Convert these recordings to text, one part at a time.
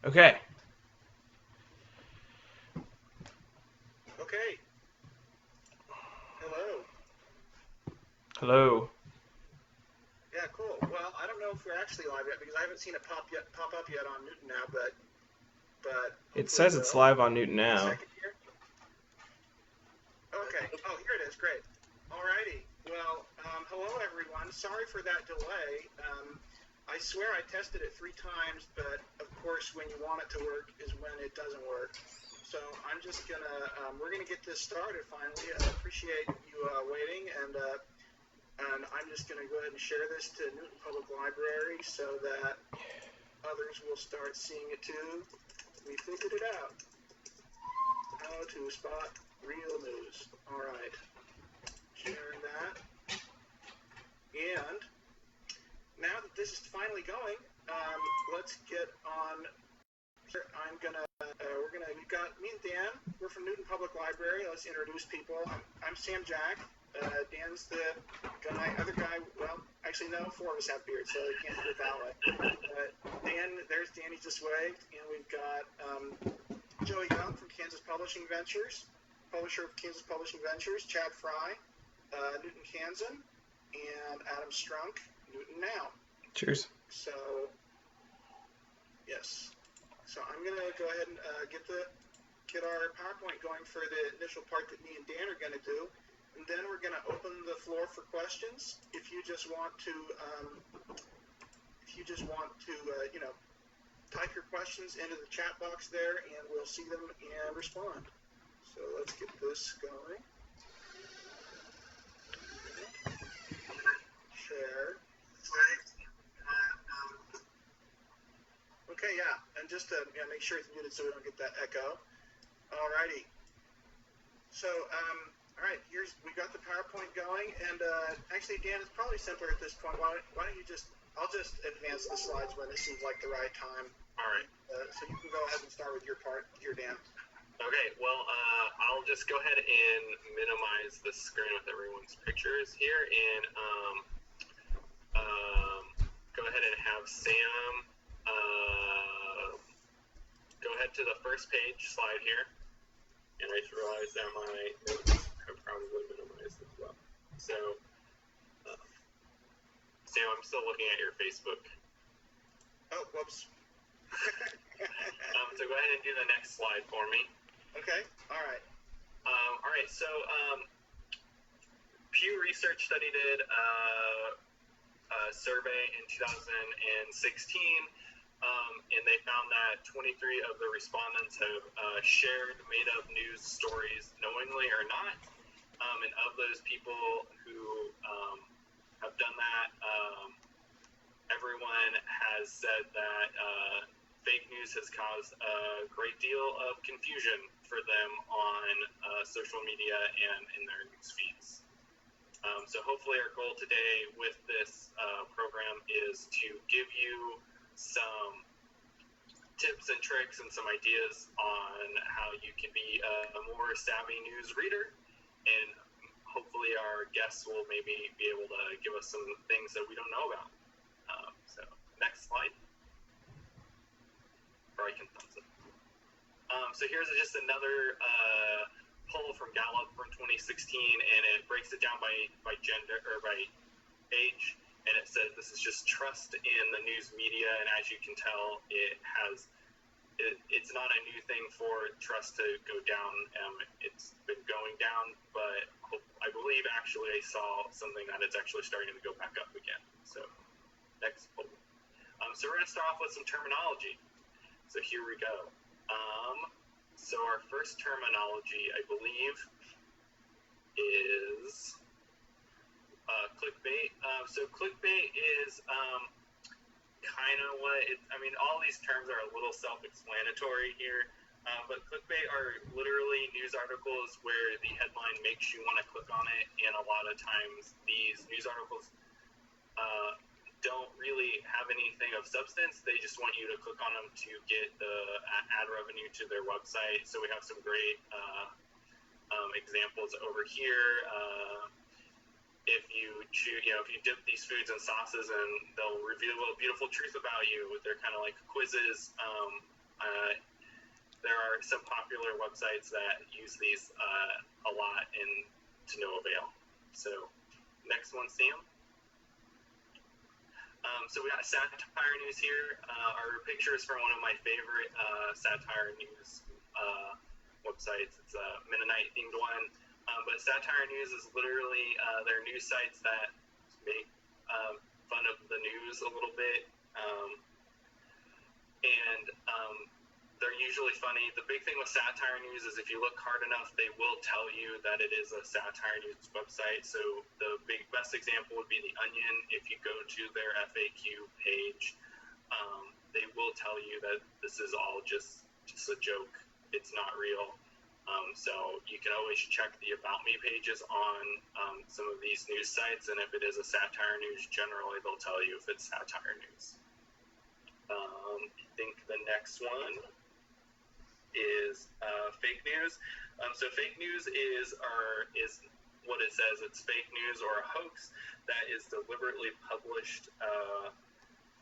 Okay. Okay. Hello. Hello. Yeah, cool. Well, I don't know if we're actually live yet because I haven't seen it pop up yet on Newton now, but It hopefully it says it's will. live on Newton Give me a now. second here. Okay. Oh, here it is. Great. Alrighty. Well, hello everyone. Sorry for that delay. I swear I tested it 3 times, but of course when you want it to work is when it doesn't work. So I'm just gonna, we're gonna get this started finally. I appreciate you waiting, and I'm just gonna go ahead and share this to Newton Public Library so that others will start seeing it too. We figured it out. How to spot real news. All right. Sharing that. And now that this is finally going, let's get on. We've got me and Dan. We're from Newton Public Library. Let's introduce people. I'm Sam Jack. Dan's the other guy. Well, actually, no, 4 of us have beards, so we can't do it that way. There's Danny just waved, and we've got Joey Young from Kansas Publishing Ventures, publisher of Kansas Publishing Ventures, Chad Frey, Newton Kansan, and Adam Strunk, Newton Now. Cheers. So, yes. So I'm going to go ahead and get our PowerPoint going for the initial part that me and Dan are going to do. And then we're going to open the floor for questions. If you just want to, type your questions into the chat box there, and we'll see them and respond. So let's get this going. Share. Okay, yeah, and just to make sure it's muted so we don't get that echo. Alrighty. So, all right, we got the PowerPoint going, and actually, Dan, it's probably simpler at this point. Why don't you I'll just advance the slides when it seems like the right time. All right. So you can go ahead and start with your part here, Dan. Okay, well, I'll just go ahead and minimize the screen with everyone's pictures here, and go ahead and have Sam go ahead to the first page slide here. And I just realized that my notes have probably minimized as well. So, Sam, I'm still looking at your Facebook. Oh, whoops. So go ahead and do the next slide for me. Okay, all right. All right, so Pew Research study did a survey in 2016, and they found that 23 of the respondents have shared made-up news stories knowingly or not. And of those people who have done that, everyone has said that fake news has caused a great deal of confusion for them on social media and in their news feeds. So hopefully our goal today with this program is to give you some tips and tricks and some ideas on how you can be a more savvy news reader, and hopefully our guests will maybe be able to give us some things that we don't know about. So next slide. Or I can thumbs up. So here's just another poll from Gallup from 2016, and it breaks it down by gender or by age, and it says this is just trust in the news media, and as you can tell, it's not a new thing for trust to go down. It's been going down, but I believe actually I saw something that it's actually starting to go back up again. So next poll. So we're going to start off with some terminology. So here we go. So our first terminology, I believe, is clickbait. So clickbait is kind of all these terms are a little self-explanatory here, but clickbait are literally news articles where the headline makes you want to click on it, and a lot of times these news articles don't really have anything of substance. They just want you to click on them to get the ad revenue to their website. So we have some great examples over here. If you dip these foods in sauces, and they'll reveal a beautiful truth about you. They're kind of like quizzes. there are some popular websites that use these a lot and to no avail. So next one, Sam. So we got satire news here. Our picture is from one of my favorite satire news websites. It's a Mennonite themed one. But satire news is literally their news sites that make fun of the news a little bit. And they're usually funny. The big thing with satire news is if you look hard enough, they will tell you that it is a satire news website. So the best example would be The Onion. If you go to their FAQ page, they will tell you that this is all just a joke. It's not real. So you can always check the About Me pages on some of these news sites, and if it is a satire news, generally they'll tell you if it's satire news. I think the next one is fake news. So fake news is what it says. It's fake news or a hoax that is deliberately published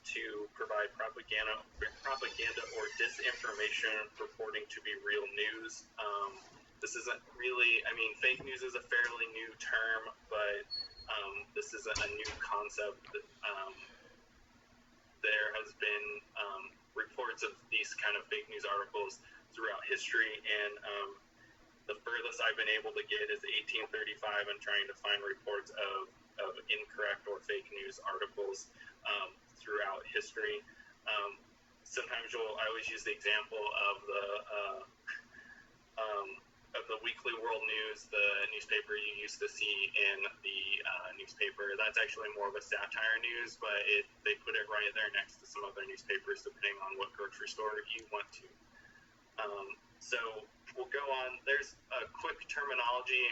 to provide propaganda or disinformation purporting to be real news. This isn't really, fake news is a fairly new term, but this isn't a new concept. There has been reports of these kind of fake news articles throughout history, and the furthest I've been able to get is 1835 and trying to find reports of incorrect or fake news articles throughout history. Sometimes I always use the example of the Weekly World News, the newspaper you used to see in the newspaper. That's actually more of a satire news, but they put it right there next to some other newspapers depending on what grocery store you went to. So we'll go on. There's a quick terminology.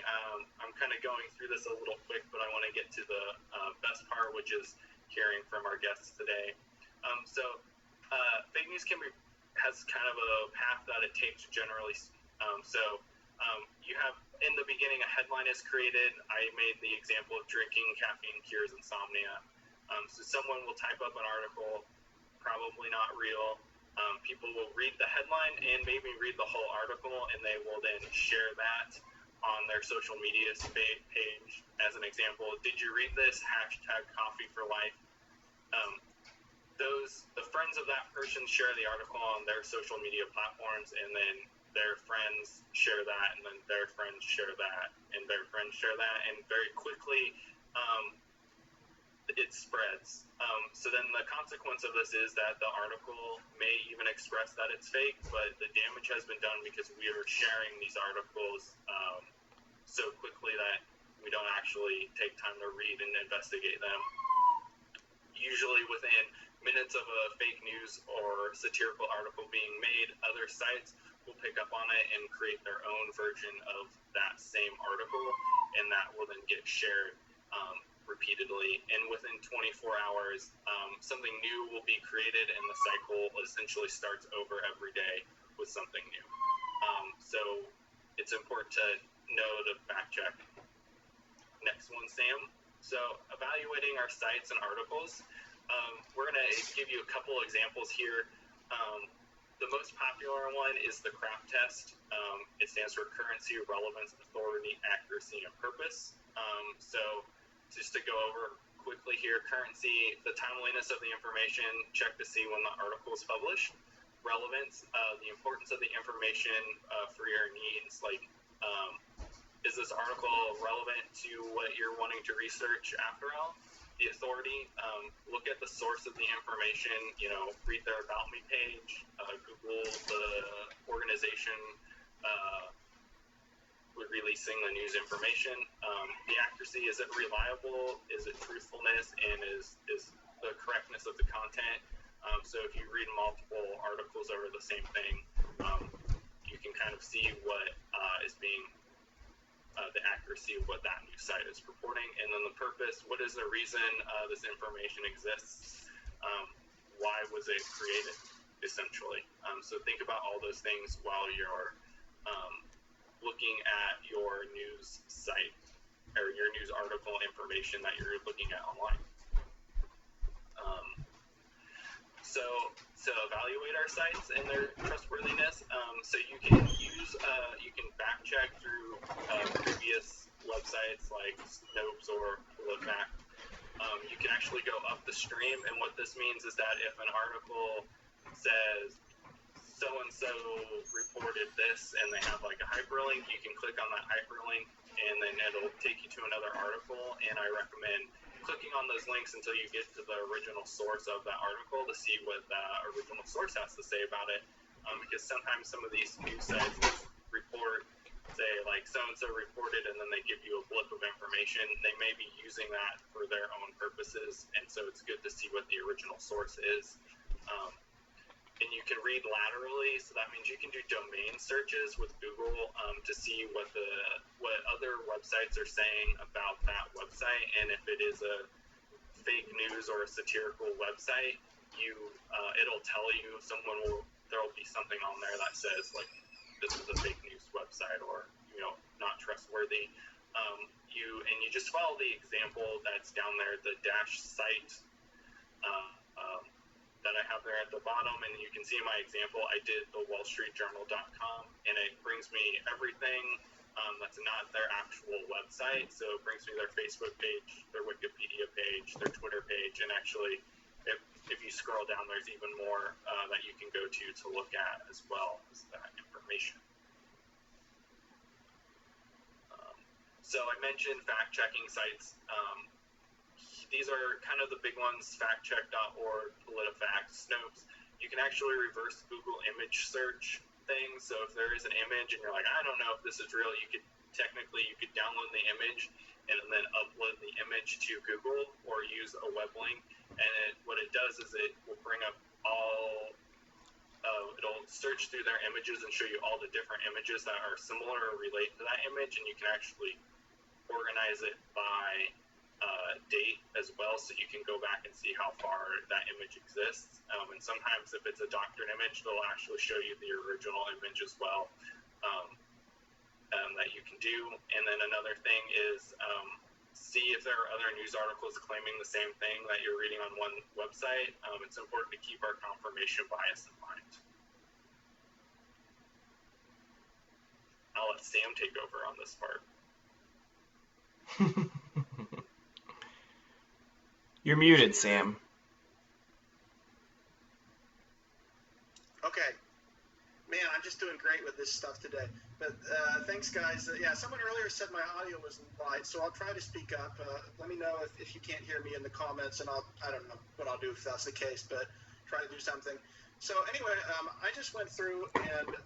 I'm kind of going through this a little quick, but I want to get to the best part, which is hearing from our guests today. Fake news has kind of a path that it takes generally. You have, in the beginning, a headline is created. I made the example of drinking caffeine cures insomnia. So someone will type up an article, probably not real. People will read the headline and maybe read the whole article, and they will then share that on their social media page. As an example, did you read this? #coffee for life. The friends of that person share the article on their social media platforms, and then their friends share that, and then their friends share that, and their friends share that, and very quickly it spreads. So then the consequence of this is that the article may even express that it's fake, but the damage has been done because we are sharing these articles so quickly that we don't actually take time to read and investigate them. Usually within minutes of a fake news or satirical article being made, other sites will pick up on it and create their own version of that same article, and that will then get shared repeatedly. And within 24 hours, something new will be created, and the cycle essentially starts over every day with something new. So it's important to know to fact check. Next one, Sam. So evaluating our sites and articles. We're going to give you a couple examples here. The most popular one is the CRAAP test. It stands for Currency, Relevance, Authority, Accuracy, and Purpose. So just to go over quickly here, currency, the timeliness of the information, check to see when the article is published. Relevance, the importance of the information for your needs, like is this article relevant to what you're wanting to research after all? The authority, look at the source of the information, read their About Me page, Google the organization releasing the news information. The accuracy, is it reliable? Is it truthfulness? And is the correctness of the content? So if you read multiple articles over the same thing, you can kind of see what is being the accuracy of what that news site is reporting. And then the purpose, what is the reason this information exists? Why was it created, essentially? So think about all those things while you're looking at your news site or your news article information that you're looking at online. to evaluate our sites and their trustworthiness. So you can fact check through previous websites like Snopes or PolitiFact. You can actually go up the stream, and what this means is that if an article says so-and-so reported this and they have like a hyperlink, you can click on that hyperlink and then it'll take you to another article, and I recommend clicking on those links until you get to the original source of that article to see what the original source has to say about it, because sometimes some of these news sites report, say like so-and-so reported, and then they give you a blip of information. They may be using that for their own purposes, and so it's good to see what the original source is. And you can read laterally, so that means you can do domain searches with Google to see what other websites are saying about that website, and if it is a fake news or a satirical website, it'll tell you. There'll be something on there that says like this is a fake news website or not trustworthy. You just follow the example that's down there, the dash site. That I have there at the bottom, and you can see my example. I did the wallstreetjournal.com, and it brings me everything that's not their actual website. So it brings me their Facebook page, their Wikipedia page, their Twitter page, and actually, if you scroll down, there's even more that you can go to look at as well as that information. So I mentioned fact-checking sites. These are kind of the big ones: factcheck.org, PolitiFact, Snopes. You can actually reverse Google image search things. So if there is an image and you're like, I don't know if this is real, you could download the image and then upload the image to Google or use a web link. And what it does is it will bring up it'll search through their images and show you all the different images that are similar or relate to that image, and you can actually organize it by date as well, so you can go back and see how far that image exists. And sometimes if it's a doctored image, they'll actually show you the original image as well, that you can do. And then another thing is see if there are other news articles claiming the same thing that you're reading on one website. It's important to keep our confirmation bias in mind. I'll let Sam take over on this part. You're muted, Sam. Okay. Man, I'm just doing great with this stuff today. But thanks, guys. Yeah, someone earlier said my audio was light, so I'll try to speak up. Let me know if you can't hear me in the comments, and I don't know what I'll do if that's the case, but try to do something. So anyway, I just went through, and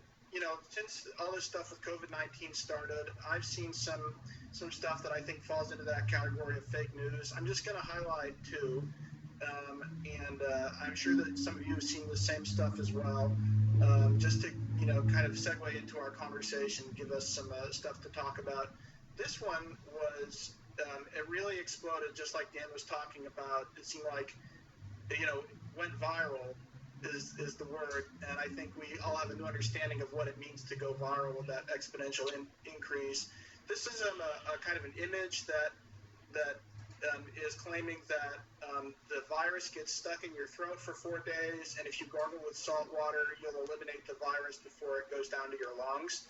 since all this stuff with COVID-19 started, I've seen some stuff that I think falls into that category of fake news. I'm just going to highlight two, and I'm sure that some of you have seen the same stuff as well. Just to kind of segue into our conversation, give us some stuff to talk about. This one was it really exploded, just like Dan was talking about. It seemed like went viral is the word, and I think we all have a new understanding of what it means to go viral with that exponential increase. This is a kind of an image that is claiming that the virus gets stuck in your throat for 4 days, and if you gargle with salt water, you'll eliminate the virus before it goes down to your lungs.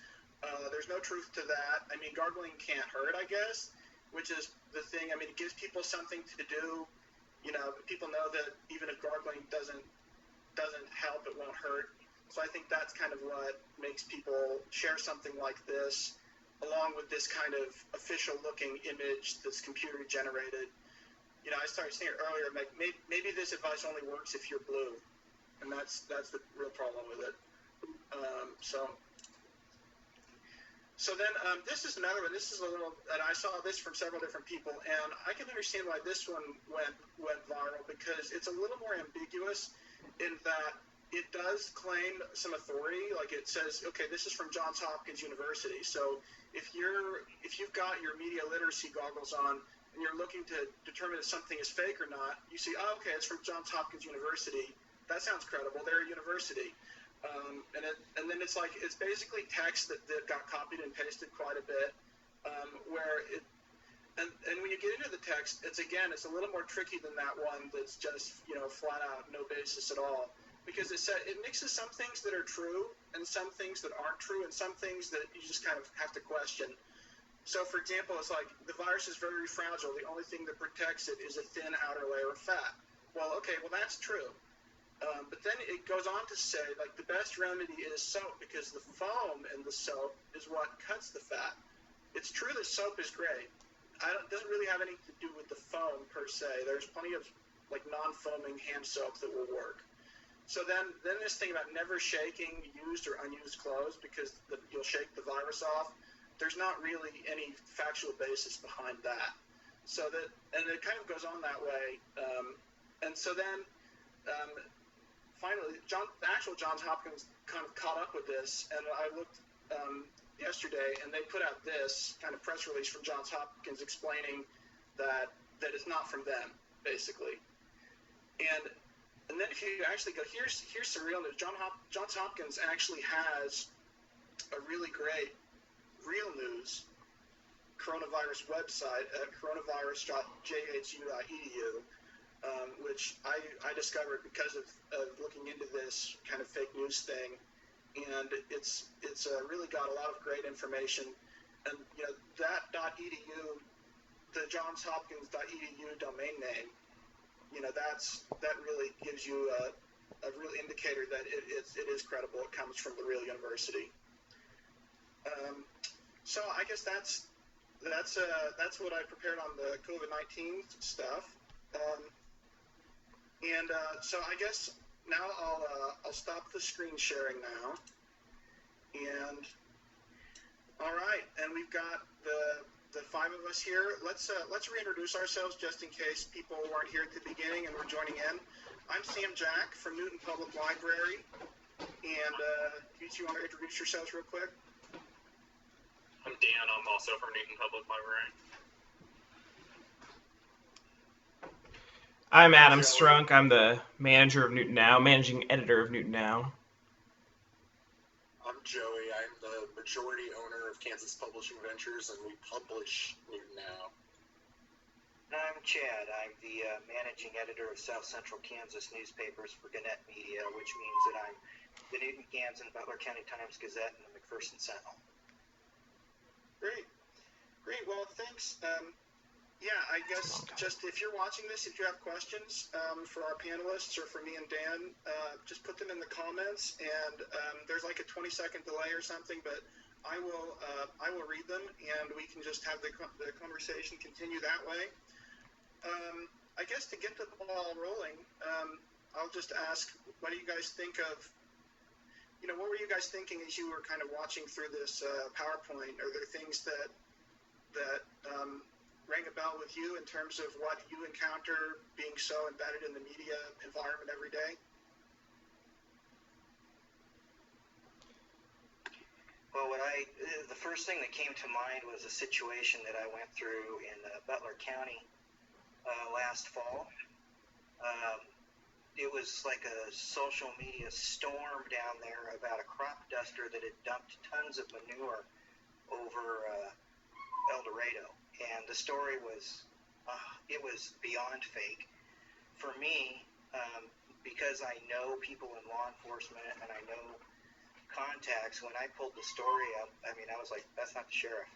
There's no truth to that. I mean, gargling can't hurt, I guess, which is the thing. I mean, it gives people something to do. People know that even if gargling doesn't help, it won't hurt. So I think that's kind of what makes people share something like this, along with this kind of official-looking image that's computer-generated. I started saying earlier, maybe this advice only works if you're blue, and that's the real problem with it. So then this is another one. This is a little, and I saw this from several different people, and I can understand why this one went viral, because it's a little more ambiguous in that it does claim some authority. Like it says, okay, this is from Johns Hopkins University. So if you've got your media literacy goggles on and you're looking to determine if something is fake or not, you see, oh, okay, it's from Johns Hopkins University. That sounds credible. They're a university. And then it's like, it's basically text that got copied and pasted quite a bit, where And when you get into the text, it's a little more tricky than that one that's just, flat out no basis at all. Because it mixes some things that are true and some things that aren't true and some things that you just kind of have to question. So, for example, it's like the virus is very fragile. The only thing that protects it is a thin outer layer of fat. Well, that's true. But then it goes on to say, like, the best remedy is soap because the foam in the soap is what cuts the fat. It's true that soap is great. It doesn't really have anything to do with the foam per se. There's plenty of, like, non-foaming hand soap that will work. So then this thing about never shaking used or unused clothes because you'll shake the virus off, there's not really any factual basis behind that. And it kind of goes on that way. And so then finally, the actual Johns Hopkins kind of caught up with this, and I looked yesterday, and they put out this kind of press release from Johns Hopkins explaining that it's not from them, basically. And then if you actually go, here's some real news. Johns Hopkins actually has a really great real news coronavirus website at coronavirus.jhu.edu, which I discovered because of looking into this kind of fake news thing, and it's really got a lot of great information. And that .edu, the Johns Hopkins.edu domain name, that really gives you a real indicator that it is credible. It comes from the real university. So I guess that's what I prepared on the COVID-19 stuff. So I guess now I'll stop the screen sharing now. And all right, and we've got the five of us here. Let's reintroduce ourselves just in case people weren't here at the beginning and were joining in. I'm Sam Jack from Newton Public Library, and you want to introduce yourselves real quick? I'm Dan. I'm also from Newton Public Library. I'm Adam Strunk. I'm the manager of Newton Now, managing editor of Newton Now. I'm Joey. I'm the majority owner of Kansas Publishing Ventures, and we publish Newton Now. I'm Chad. I'm the managing editor of South Central Kansas newspapers for Gannett Media, which means that I'm the Newton Kansan, Butler County Times-Gazette, and the McPherson Sentinel. Great. Well, thanks. I guess just if you're watching this, if you have questions for our panelists or for me and Dan, just put them in the comments. And there's like a 20-second delay or something, but I will read them, and we can just have the conversation continue that way. I guess to get the ball rolling, I'll just ask, what do you guys think of? What were you guys thinking as you were kind of watching through this PowerPoint? Are there things that rang a bell with you in terms of what you encounter being so embedded in the media environment every day? Well, the first thing that came to mind was a situation that I went through in Butler County last fall. It was like a social media storm down there about a crop duster that had dumped tons of manure over El Dorado. And the story was, it was beyond fake. For me, because I know people in law enforcement and I know contacts, when I pulled the story up, I was like, that's not the sheriff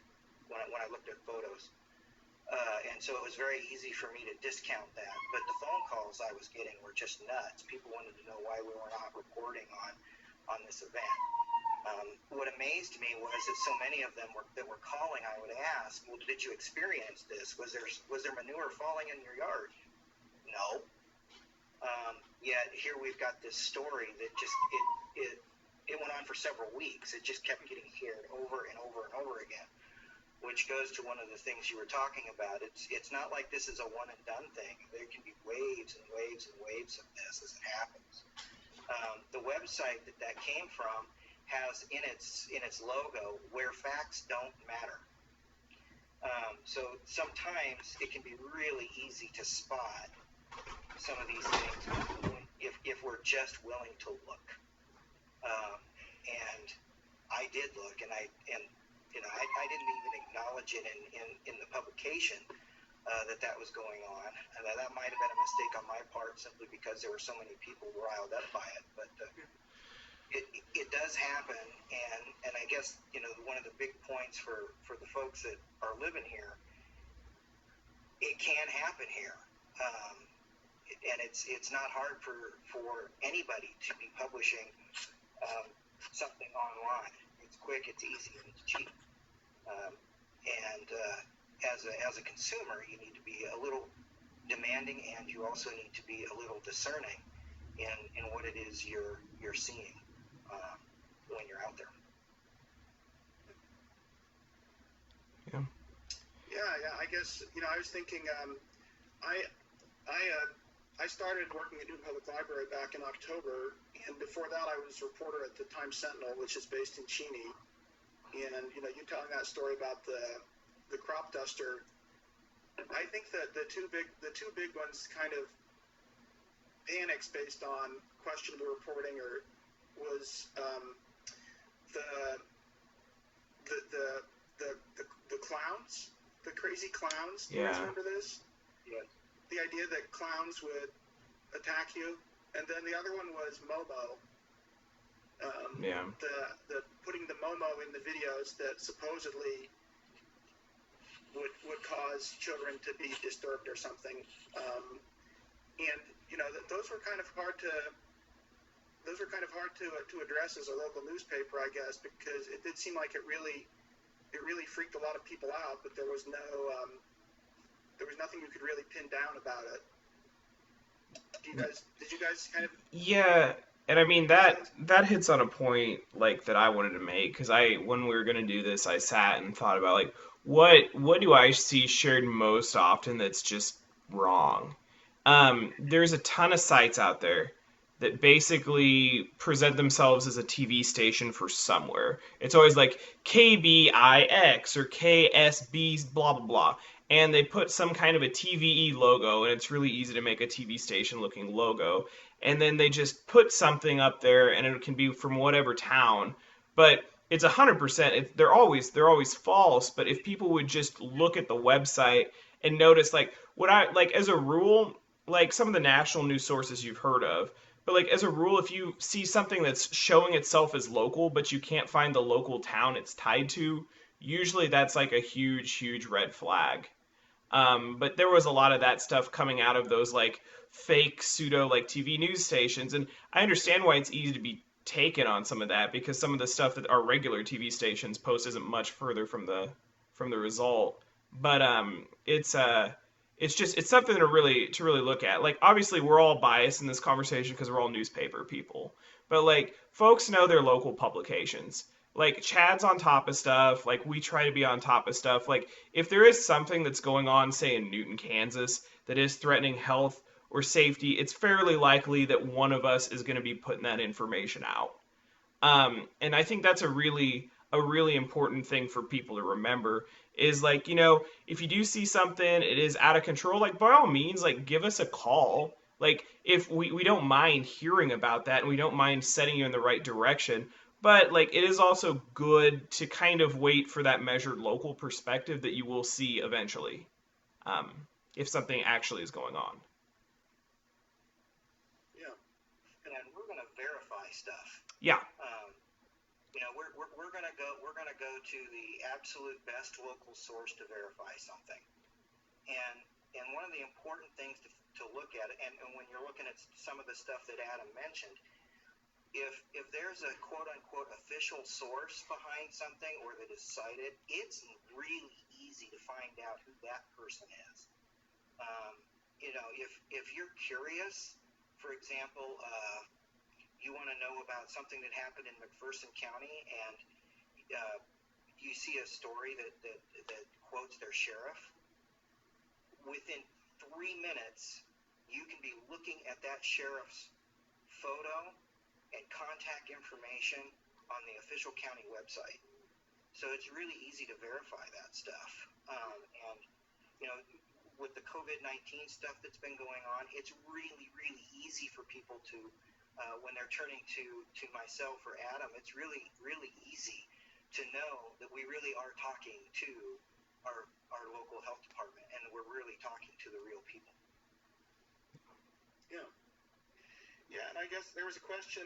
when I looked at photos. And so it was very easy for me to discount that. But the phone calls I was getting were just nuts. People wanted to know why we were not reporting on this event. What amazed me was that so many of them that were calling, I would ask, well, did you experience this? Was there manure falling in your yard? No. Yet here we've got this story that just it went on for several weeks. It just kept getting shared over and over and over again, which goes to one of the things you were talking about. It's not like this is a one and done thing. There can be waves and waves and waves of this as it happens. The website that came from has in its logo where facts don't matter. So sometimes it can be really easy to spot some of these things if we're just willing to look. And I did look, and I didn't even acknowledge it in the publication that was going on. And that might have been a mistake on my part simply because there were so many people riled up by it. But it does happen, and I guess one of the big points for the folks that are living here, it can happen here. And it's not hard for anybody to be publishing something online. It's quick, it's easy, and it's cheap. As a consumer, you need to be a little demanding, and you also need to be a little discerning in what it is you're seeing when you're out there. Yeah. I guess I was thinking. I started working at Newton Public Library back in October, and before that I was a reporter at the Times Sentinel, which is based in Cheney. And you telling that story about the crop duster, I think that the two big ones kind of panics based on questionable reporting was the clowns, the crazy clowns. Do you guys remember this? Yeah. The idea that clowns would attack you, and then the other one was Momo. The putting the Momo in the videos that supposedly would cause children to be disturbed or something, and those were kind of hard to address as a local newspaper, I guess, because it did seem like it really freaked a lot of people out, but there was nothing you could really pin down about it. Did you guys kind of? Yeah, and I mean that hits on a point like that I wanted to make, because when we were gonna do this, I sat and thought about like what do I see shared most often that's just wrong. There's a ton of sites out there that basically present themselves as a TV station for somewhere. It's always like KBIX or KSB blah blah blah. And they put some kind of a TVE logo, and it's really easy to make a TV station looking logo. And then they just put something up there, and it can be from whatever town. But it's 100%. They're always false. But if people would just look at the website and notice, like as a rule, like some of the national news sources you've heard of, but like as a rule, if you see something that's showing itself as local, but you can't find the local town it's tied to, usually that's like a huge red flag. But there was a lot of that stuff coming out of those like fake pseudo like TV news stations, and I understand why it's easy to be taken on some of that, because some of the stuff that our regular TV stations post isn't much further from the result. But it's something to really look at. Like obviously we're all biased in this conversation because we're all newspaper people, but like folks know their local publications. Like Chad's on top of stuff, like we try to be on top of stuff. Like if there is something that's going on, say in Newton, Kansas, that is threatening health or safety, it's fairly likely that one of us is going to be putting that information out. And I think that's a really important thing for people to remember is like, if you do see something, it is out of control, like by all means, like give us a call. Like if we don't mind hearing about that, and we don't mind setting you in the right direction. But like it is also good to kind of wait for that measured local perspective that you will see eventually, if something actually is going on. Yeah. And we're going to verify stuff. Yeah. We're gonna go to the absolute best local source to verify something. And one of the important things to look at, and when you're looking at some of the stuff that Adam mentioned, if there's a quote-unquote official source behind something or that is cited, it's really easy to find out who that person is. If you're curious, for example, you want to know about something that happened in McPherson County, and you see a story that quotes their sheriff, within 3 minutes, you can be looking at that sheriff's photo and contact information on the official county website. So it's really easy to verify that stuff. And with the COVID-19 stuff that's been going on, it's really easy for people to, when they're turning to myself or Adam, it's really easy to know that we really are talking to our local health department, and we're really talking to the real people. Yeah. Yeah, and I guess there was a question,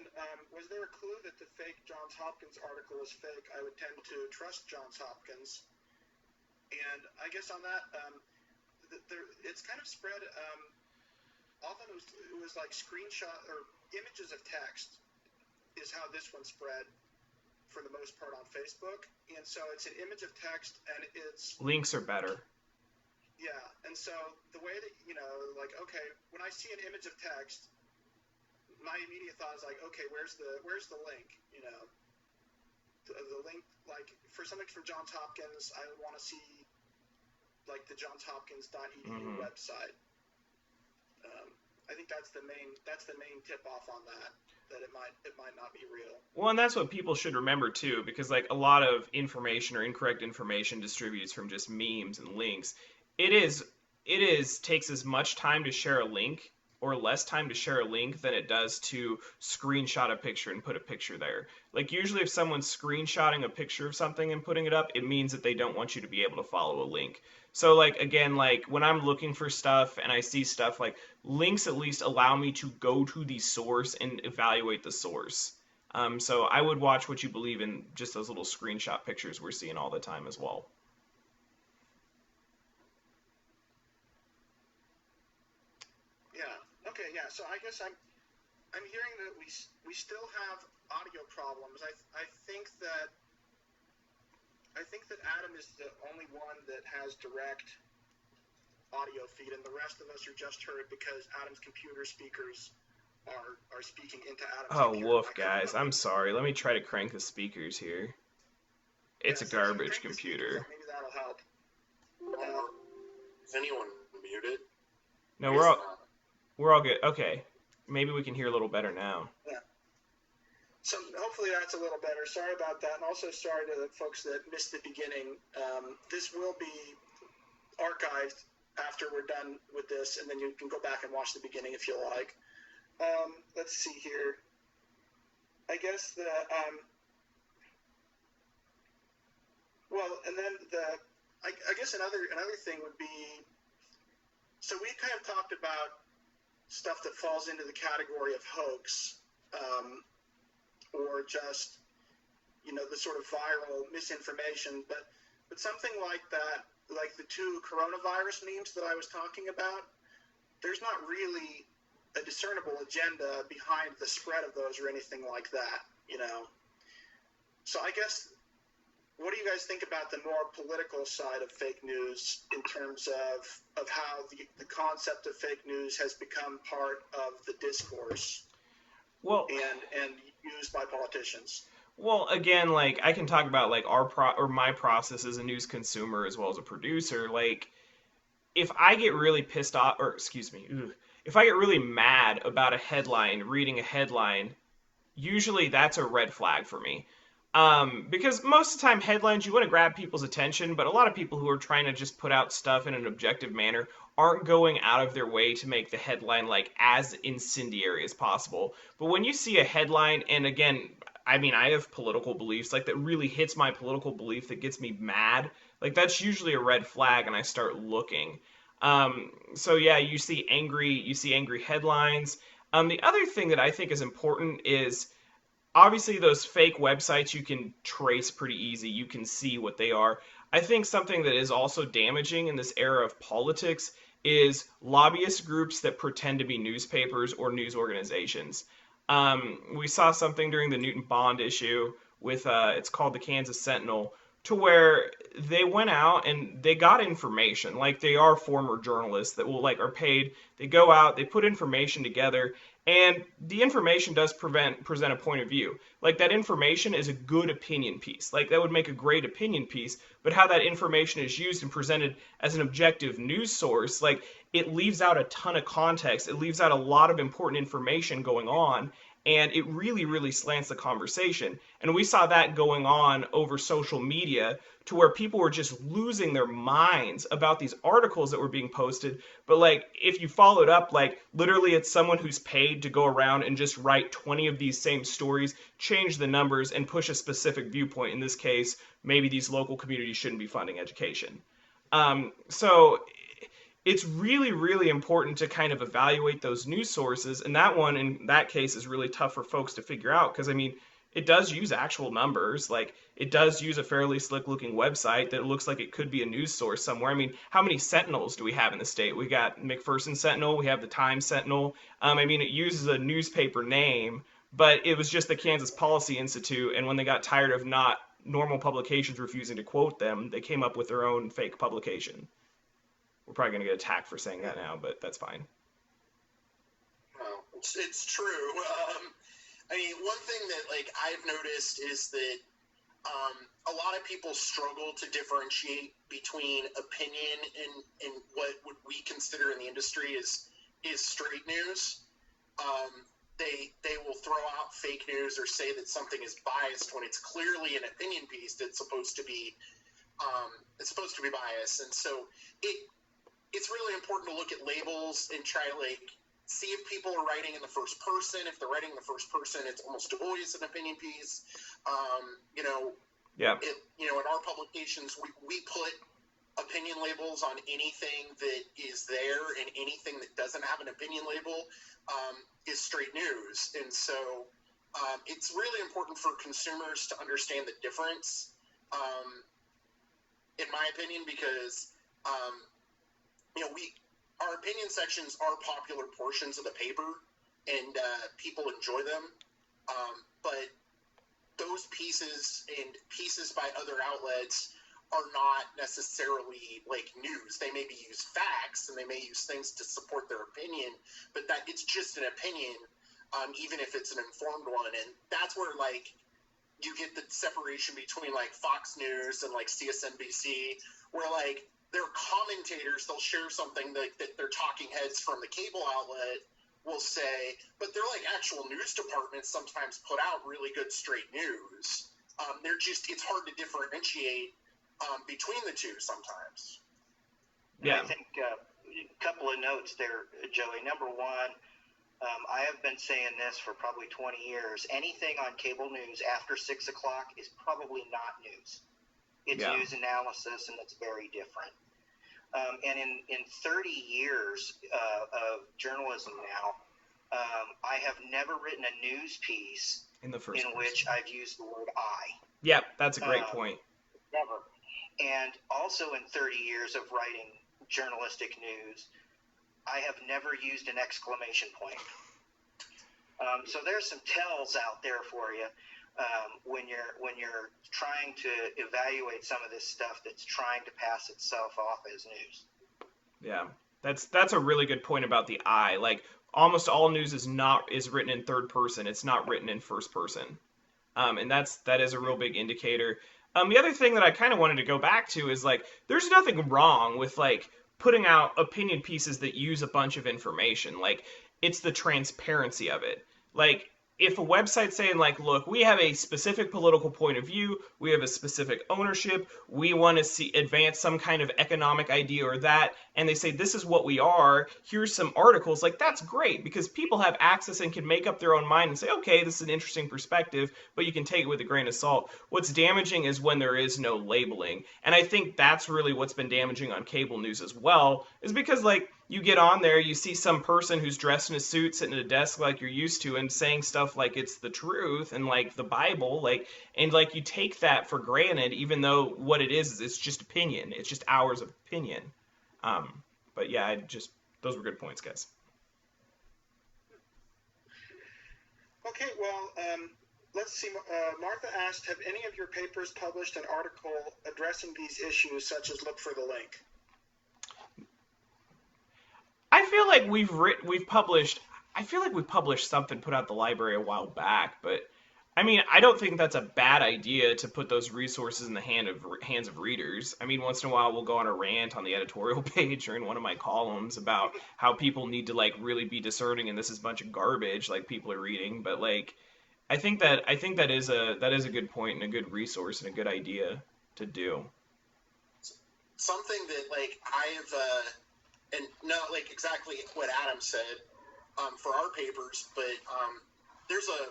was there a clue that the fake Johns Hopkins article was fake? I would tend to trust Johns Hopkins. And I guess on that, it's kind of spread, often it was like screenshot or images of text is how this one spread for the most part on Facebook. And so it's an image of text, and it's... Links are better. Yeah, and so the way that, like, okay, when I see an image of text, my immediate thought is like, okay, where's the link? The link, like, for something from Johns Hopkins, I would want to see, like, the johnshopkins.edu website. I think that's the main tip off on that it might not be real. Well, and that's what people should remember too, because like a lot of information or incorrect information distributes from just memes and links. It takes as much time to share a link or less time to share a link than it does to screenshot a picture and put a picture there. Like usually if someone's screenshotting a picture of something and putting it up, it means that they don't want you to be able to follow a link. So like, again, like when I'm looking for stuff and I see stuff, like links at least allow me to go to the source and evaluate the source. So I would watch what you believe in just those little screenshot pictures we're seeing all the time as well. Okay, yeah. So I guess I'm hearing that we still have audio problems. I think that Adam is the only one that has direct audio feed, and the rest of us are just heard because Adam's computer speakers are speaking into Adam's computer. Oh, woof, guys. I'm sorry. Let me try to crank the speakers here. It's a garbage computer. Maybe that'll help. Is anyone muted? No, we're all good. Okay. Maybe we can hear a little better now. Yeah. So hopefully that's a little better. Sorry about that. And also sorry to the folks that missed the beginning. This will be archived after we're done with this, and then you can go back and watch the beginning if you like. Let's see here. I guess and then I guess another thing would be, so we kind of talked about stuff that falls into the category of hoax, or just, the sort of viral misinformation, but something like that, like the two coronavirus memes that I was talking about, there's not really a discernible agenda behind the spread of those or anything like that, So I guess, what do you guys think about the more political side of fake news in terms of how the concept of fake news has become part of the discourse, well, and used by politicians? Well, again, like I can talk about like my process as a news consumer as well as a producer. Like, if I get really pissed off, or excuse me, if I get really mad about a headline, reading a headline, usually that's a red flag for me. Because most of the time headlines, you want to grab people's attention, but a lot of people who are trying to just put out stuff in an objective manner aren't going out of their way to make the headline like as incendiary as possible. But when you see a headline, and again, I mean, I have political beliefs like that really hits my political belief that gets me mad, like that's usually a red flag, and I start looking. So yeah, you see angry headlines. The other thing that I think is important is, obviously, those fake websites you can trace pretty easy. You can see what they are. I think something that is also damaging in this era of politics is lobbyist groups that pretend to be newspapers or news organizations. We saw something during the Newton Bond issue with, it's called the Kansas Sentinel, to where they went out and they got information. Like, they are former journalists that will, like, are paid. They go out, they put information together, and the information does present a point of view. Like, that information is a good opinion piece. Like, that would make a great opinion piece, but how that information is used and presented as an objective news source, like, it leaves out a ton of context. It leaves out a lot of important information going on, and it really, really slants the conversation. And we saw that going on over social media to where people were just losing their minds about these articles that were being posted. But like, if you followed up, like literally it's someone who's paid to go around and just write 20 of these same stories, change the numbers, and push a specific viewpoint. In this case, maybe these local communities shouldn't be funding education. So it's really, really important to kind of evaluate those news sources. And that one, in that case, is really tough for folks to figure out because, I mean, it does use actual numbers. Like, it does use a fairly slick looking website that looks like it could be a news source somewhere. I mean, how many Sentinels do we have in the state? We got McPherson Sentinel, we have the Times Sentinel. I mean, it uses a newspaper name, but it was just the Kansas Policy Institute. And when they got tired of not normal publications refusing to quote them, they came up with their own fake publication. We're probably going to get attacked for saying that now, but that's fine. Well, it's true. I mean, one thing that like I've noticed is that a lot of people struggle to differentiate between opinion and what would we consider in the industry is straight news. They will throw out fake news or say that something is biased when it's clearly an opinion piece that's supposed to be biased, and so it's really important to look at labels and try to like see if people are writing in the first person. If they're writing in the first person, it's almost always an opinion piece. Yeah. In our publications, we put opinion labels on anything that is there, and anything that doesn't have an opinion label is straight news. And so it's really important for consumers to understand the difference, in my opinion, because our opinion sections are popular portions of the paper, and people enjoy them. But those pieces and pieces by other outlets are not necessarily like news. They maybe use facts and they may use things to support their opinion, but that it's just an opinion, even if it's an informed one. And that's where like you get the separation between like Fox News and like CSNBC, where like their commentators, they'll share something that their talking heads from the cable outlet will say, but they're like actual news departments sometimes put out really good straight news. It's hard to differentiate between the two sometimes. Yeah. I think a couple of notes there, Joey. Number one, I have been saying this for probably 20 years. Anything on cable news after 6 o'clock is probably not news. It's news analysis, and it's very different. And in 30 years of journalism now, I have never written a news piece in which I've used the word I. Yep, that's a great point. Never. And also in 30 years of writing journalistic news, I have never used an exclamation point. So there's some tells out there for you. When you're trying to evaluate some of this stuff that's trying to pass itself off as news. Yeah, that's a really good point about the I. Like almost all news is written in third person. It's not written in first person, and that is a real big indicator. The other thing that I kind of wanted to go back to is like there's nothing wrong with like putting out opinion pieces that use a bunch of information. Like it's the transparency of it. Like if a website's saying like, look, we have a specific political point of view, we have a specific ownership, we want to advance some kind of economic idea or that, and they say this is what we are, here's some articles, like that's great because people have access and can make up their own mind and say, okay, this is an interesting perspective, but you can take it with a grain of salt. What's damaging is when there is no labeling, and I think that's really what's been damaging on cable news as well, is because like you get on there, you see some person who's dressed in a suit sitting at a desk like you're used to and saying stuff like it's the truth and like the Bible, like, and like you take that for granted, even though what it is it's just opinion. It's just hours of opinion. But yeah, those were good points, guys. Okay, well, let's see. Martha asked, have any of your papers published an article addressing these issues, such as look for the link? I feel like we've published something put out the library a while back, but I mean, I don't think that's a bad idea to put those resources in the hands of readers. I mean, once in a while we'll go on a rant on the editorial page or in one of my columns about how people need to like really be discerning and this is a bunch of garbage like people are reading, but like I think that is a good point and a good resource and a good idea to do. Something that like I've and no, like exactly what Adam said for our papers, but there's a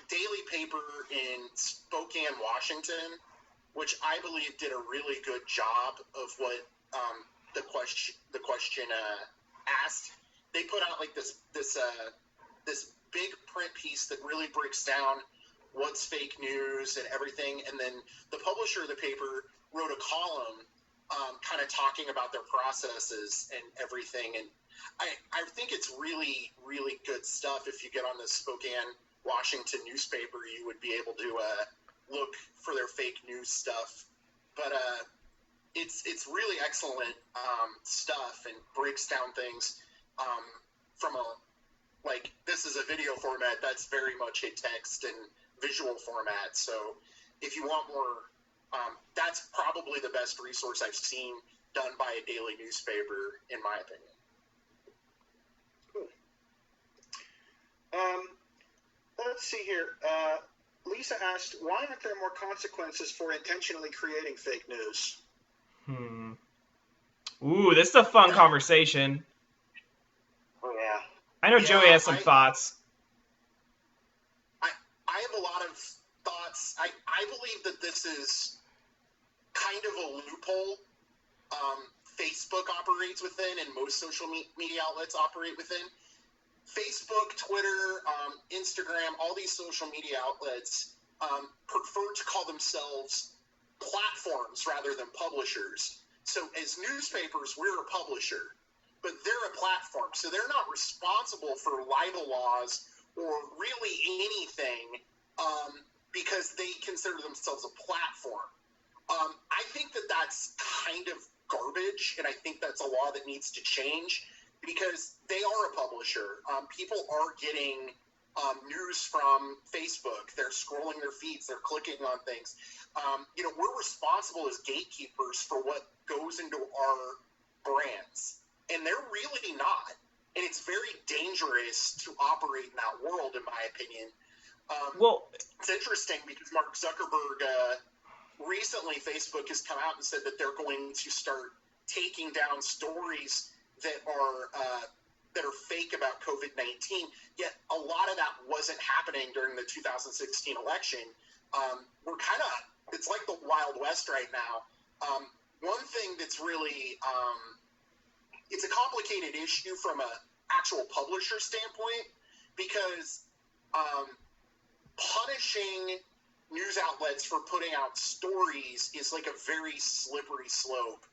daily paper in Spokane, Washington, which I believe did a really good job of what the question asked. They put out like this big print piece that really breaks down what's fake news and everything, and then the publisher of the paper wrote a column kind of talking about their processes and everything. And I think it's really, really good stuff. If you get on the Spokane, Washington newspaper, you would be able to look for their fake news stuff. But it's really excellent stuff and breaks down things from a, like, this is a video format that's very much a text and visual format. So if you want more, that's probably the best resource I've seen done by a daily newspaper, in my opinion. Cool. Let's see here. Lisa asked, why aren't there more consequences for intentionally creating fake news? Ooh, this is a fun conversation. Oh, yeah. I know Joey has some thoughts. I have a lot of thoughts. I believe that this is kind of a loophole Facebook operates within, and most social media outlets operate within. Facebook, Twitter, Instagram, all these social media outlets prefer to call themselves platforms rather than publishers. So as newspapers, we're a publisher, but they're a platform. So they're not responsible for libel laws or really anything because they consider themselves a platform. I think that that's kind of garbage, and I think that's a law that needs to change because they are a publisher. People are getting news from Facebook. They're scrolling their feeds. They're clicking on things. We're responsible as gatekeepers for what goes into our brands, and they're really not. And it's very dangerous to operate in that world, in my opinion. It's interesting because Mark Zuckerberg recently, Facebook has come out and said that they're going to start taking down stories that are fake about COVID-19. Yet a lot of that wasn't happening during the 2016 election. It's like the Wild West right now. One thing that's really, it's a complicated issue from an actual publisher standpoint because punishing news outlets for putting out stories is like a very slippery slope.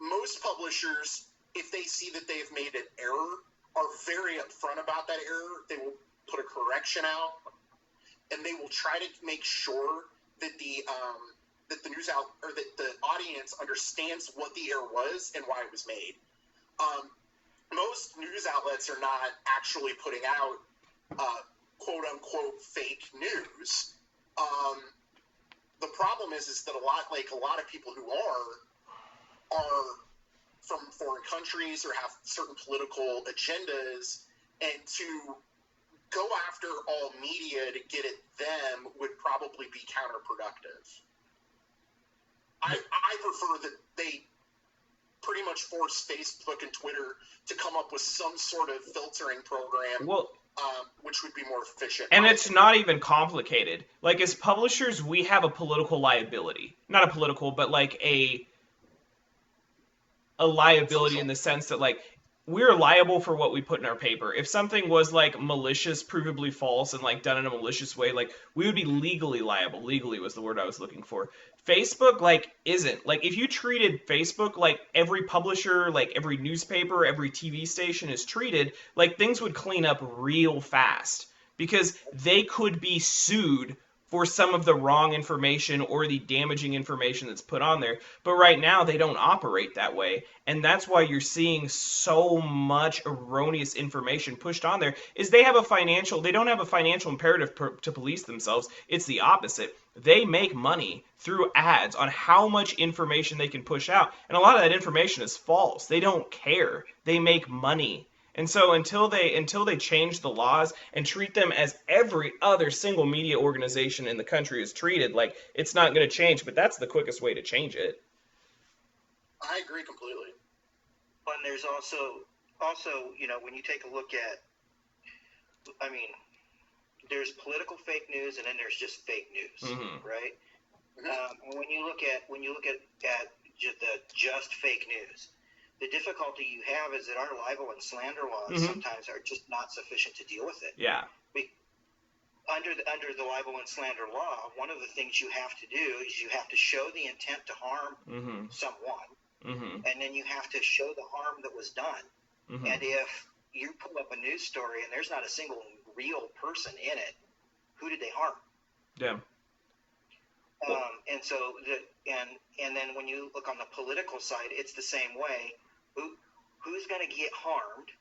Most publishers, if they see that they've made an error, are very upfront about that error. They will put a correction out, and they will try to make sure that the audience understands what the error was and why it was made. Most news outlets are not actually putting out quote unquote fake news. The problem is that a lot of people who are from foreign countries or have certain political agendas, and to go after all media to get at them would probably be counterproductive. I prefer that they pretty much force Facebook and Twitter to come up with some sort of filtering program. Which would be more efficient. And it's not even complicated. Like, as publishers, we have a political liability. Not a political, but like a liability in the sense that, like, we're liable for what we put in our paper. If something was, like, malicious, provably false, and, like, done in a malicious way, like, we would be legally liable. Legally was the word I was looking for. Facebook, like, isn't. Like, if you treated Facebook like every publisher, like, every newspaper, every TV station is treated, like, things would clean up real fast. Because they could be sued for some of the wrong information or the damaging information that's put on there. But right now they don't operate that way. And that's why you're seeing so much erroneous information pushed on there is they don't have a financial imperative to police themselves. It's the opposite. They make money through ads on how much information they can push out. And a lot of that information is false. They don't care. They make money. And so until they change the laws and treat them as every other single media organization in the country is treated, like, it's not going to change, but that's the quickest way to change it. I agree completely. And there's also, when you take a look at, there's political fake news and then there's just fake news, right? And when you look at the just fake news, the difficulty you have is that our libel and slander laws sometimes are just not sufficient to deal with it. Yeah. Under the libel and slander law, one of the things you have to do is you have to show the intent to harm someone, and then you have to show the harm that was done. And if you pull up a news story and there's not a single real person in it, who did they harm? Yeah. And so and then when you look on the political side, it's the same way. Who's going to get harmed?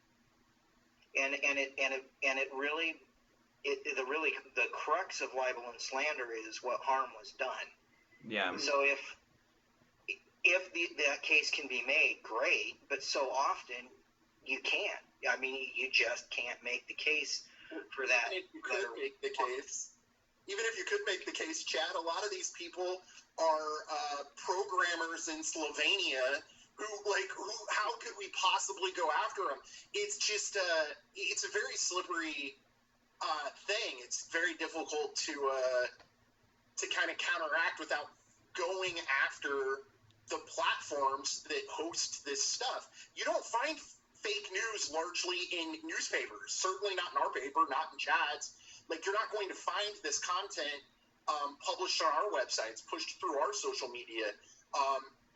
The crux of libel and slander is what harm was done. Yeah. So if that case can be made, great. But so often you can't. You just can't make the case for that. Even if you could make the case, Chad, a lot of these people are programmers in Slovenia. How could we possibly go after them? It's just it's a very slippery thing. It's very difficult to kind of counteract without going after the platforms that host this stuff. You don't find fake news largely in newspapers. Certainly not in our paper, not in Chad's. You're not going to find this content published on our websites, pushed through our social media,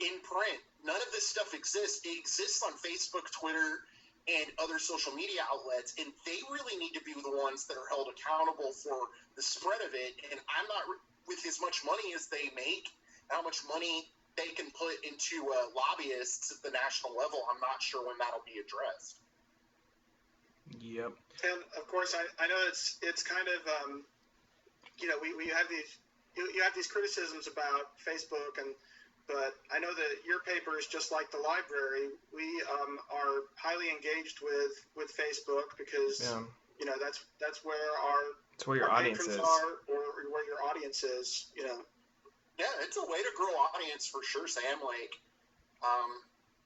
in print. None of this stuff exists. It exists on Facebook, Twitter, and other social media outlets, and they really need to be the ones that are held accountable for the spread of it. And I'm not, with as much money as they make, how much money they can put into lobbyists at the national level, I'm not sure when that'll be addressed. Yep. And of course, I know it's kind of we have these criticisms about Facebook but I know that your paper is just like the library. We are highly engaged with Facebook because that's where your audience is, or where your audience is. Yeah, it's a way to grow audience for sure, Sam.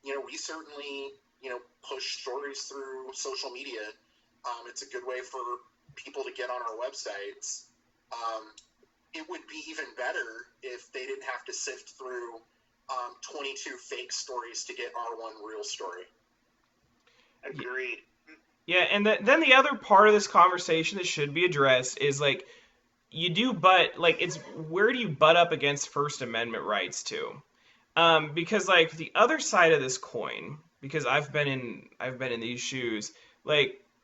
We certainly push stories through social media. It's a good way for people to get on our websites. It would be even better if they didn't have to sift through 22 fake stories to get our one real story. Agreed. Yeah, and then the other part of this conversation that should be addressed is it's where do you butt up against First Amendment rights too? Because the other side of this coin, because I've been in these shoes,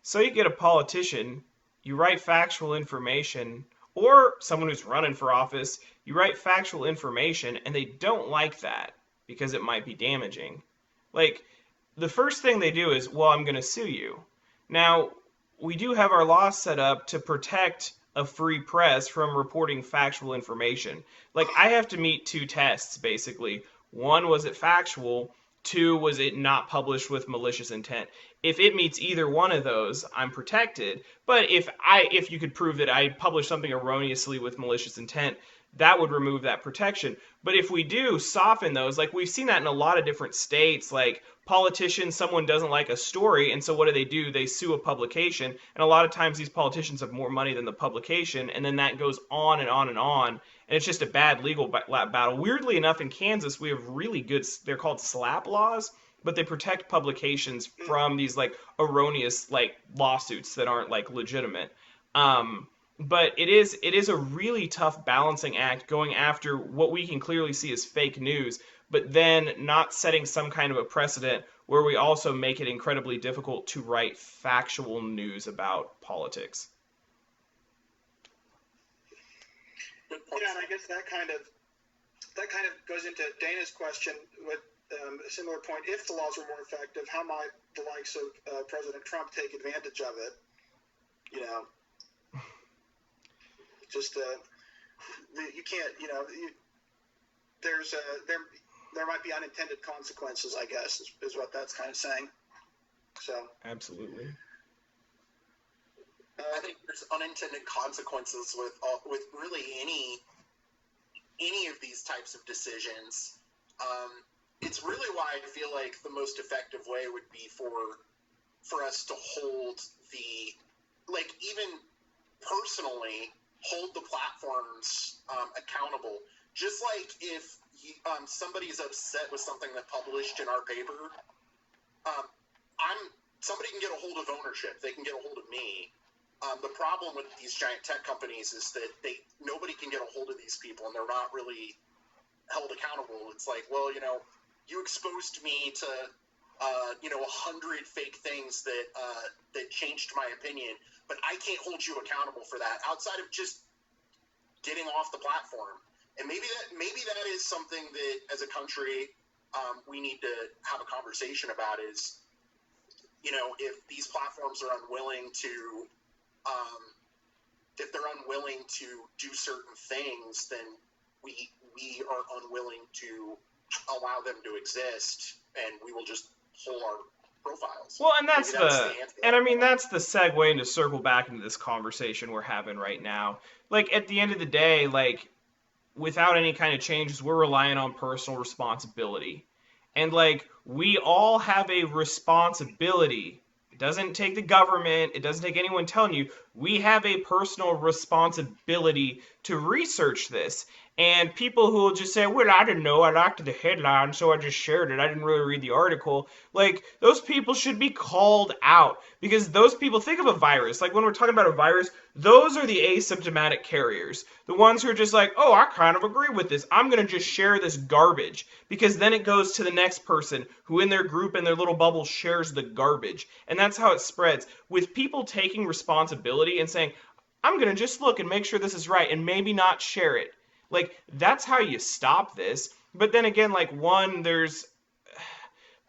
so you get a politician, you write factual information, or someone who's running for office, you write factual information, and they don't like that because it might be damaging. The first thing they do is, well, I'm going to sue you. Now, we do have our laws set up to protect a free press from reporting factual information. I have to meet two tests, basically. One, was it factual? Two, was it not published with malicious intent? If it meets either one of those, I'm protected. But if you could prove that I published something erroneously with malicious intent, that would remove that protection. But if we do soften those, we've seen that in a lot of different states, politicians, someone doesn't like a story, and so what do? They sue a publication, and a lot of times these politicians have more money than the publication, and then that goes on and on and on, and it's just a bad legal battle. Weirdly enough, in Kansas, we have really good, they're called SLAPP laws, but they protect publications from these erroneous lawsuits that aren't legitimate. But it is a really tough balancing act going after what we can clearly see as fake news, but then not setting some kind of a precedent where we also make it incredibly difficult to write factual news about politics. guess that kind of goes into Dana's question with a similar point. If the laws were more effective, how might the likes of President Trump take advantage of it? Just you can't. There might be unintended consequences, I guess, is what that's kind of saying. So absolutely. I think there's unintended consequences with really any of these types of decisions. It's really why I feel like the most effective way would be for us to hold even personally hold the platforms accountable. Just like if somebody's upset with something that published in our paper, somebody can get a hold of ownership. They can get a hold of me. The problem with these giant tech companies is that nobody can get a hold of these people, and they're not really held accountable. It's like, well, you exposed me to 100 fake things that changed my opinion, but I can't hold you accountable for that outside of just getting off the platform. And maybe that is something that as a country we need to have a conversation about is, if these platforms are unwilling to if they're unwilling to do certain things, then we are unwilling to allow them to exist, and we will just pull our profiles. Well, and that's the segue and to circle back into this conversation we're having right now. Like, at the end of the day, like, without any kind of changes, we're relying on personal responsibility. And, like, we all have a responsibility. It doesn't take the government, it doesn't take anyone telling you. We have a personal responsibility to research this. And people who will just say, well, I didn't know, I liked the headline, so I just shared it, I didn't really read the article. Like, those people should be called out. Because those people, think of a virus. Like, when we're talking about a virus, those are the asymptomatic carriers. The ones who are just like, oh, I kind of agree with this. I'm going to just share this garbage. Because then it goes to the next person who in their group, in their little bubble, shares the garbage. And that's how it spreads. With people taking responsibility and saying, I'm going to just look and make sure this is right and maybe not share it. Like, that's how you stop this. But then again, like,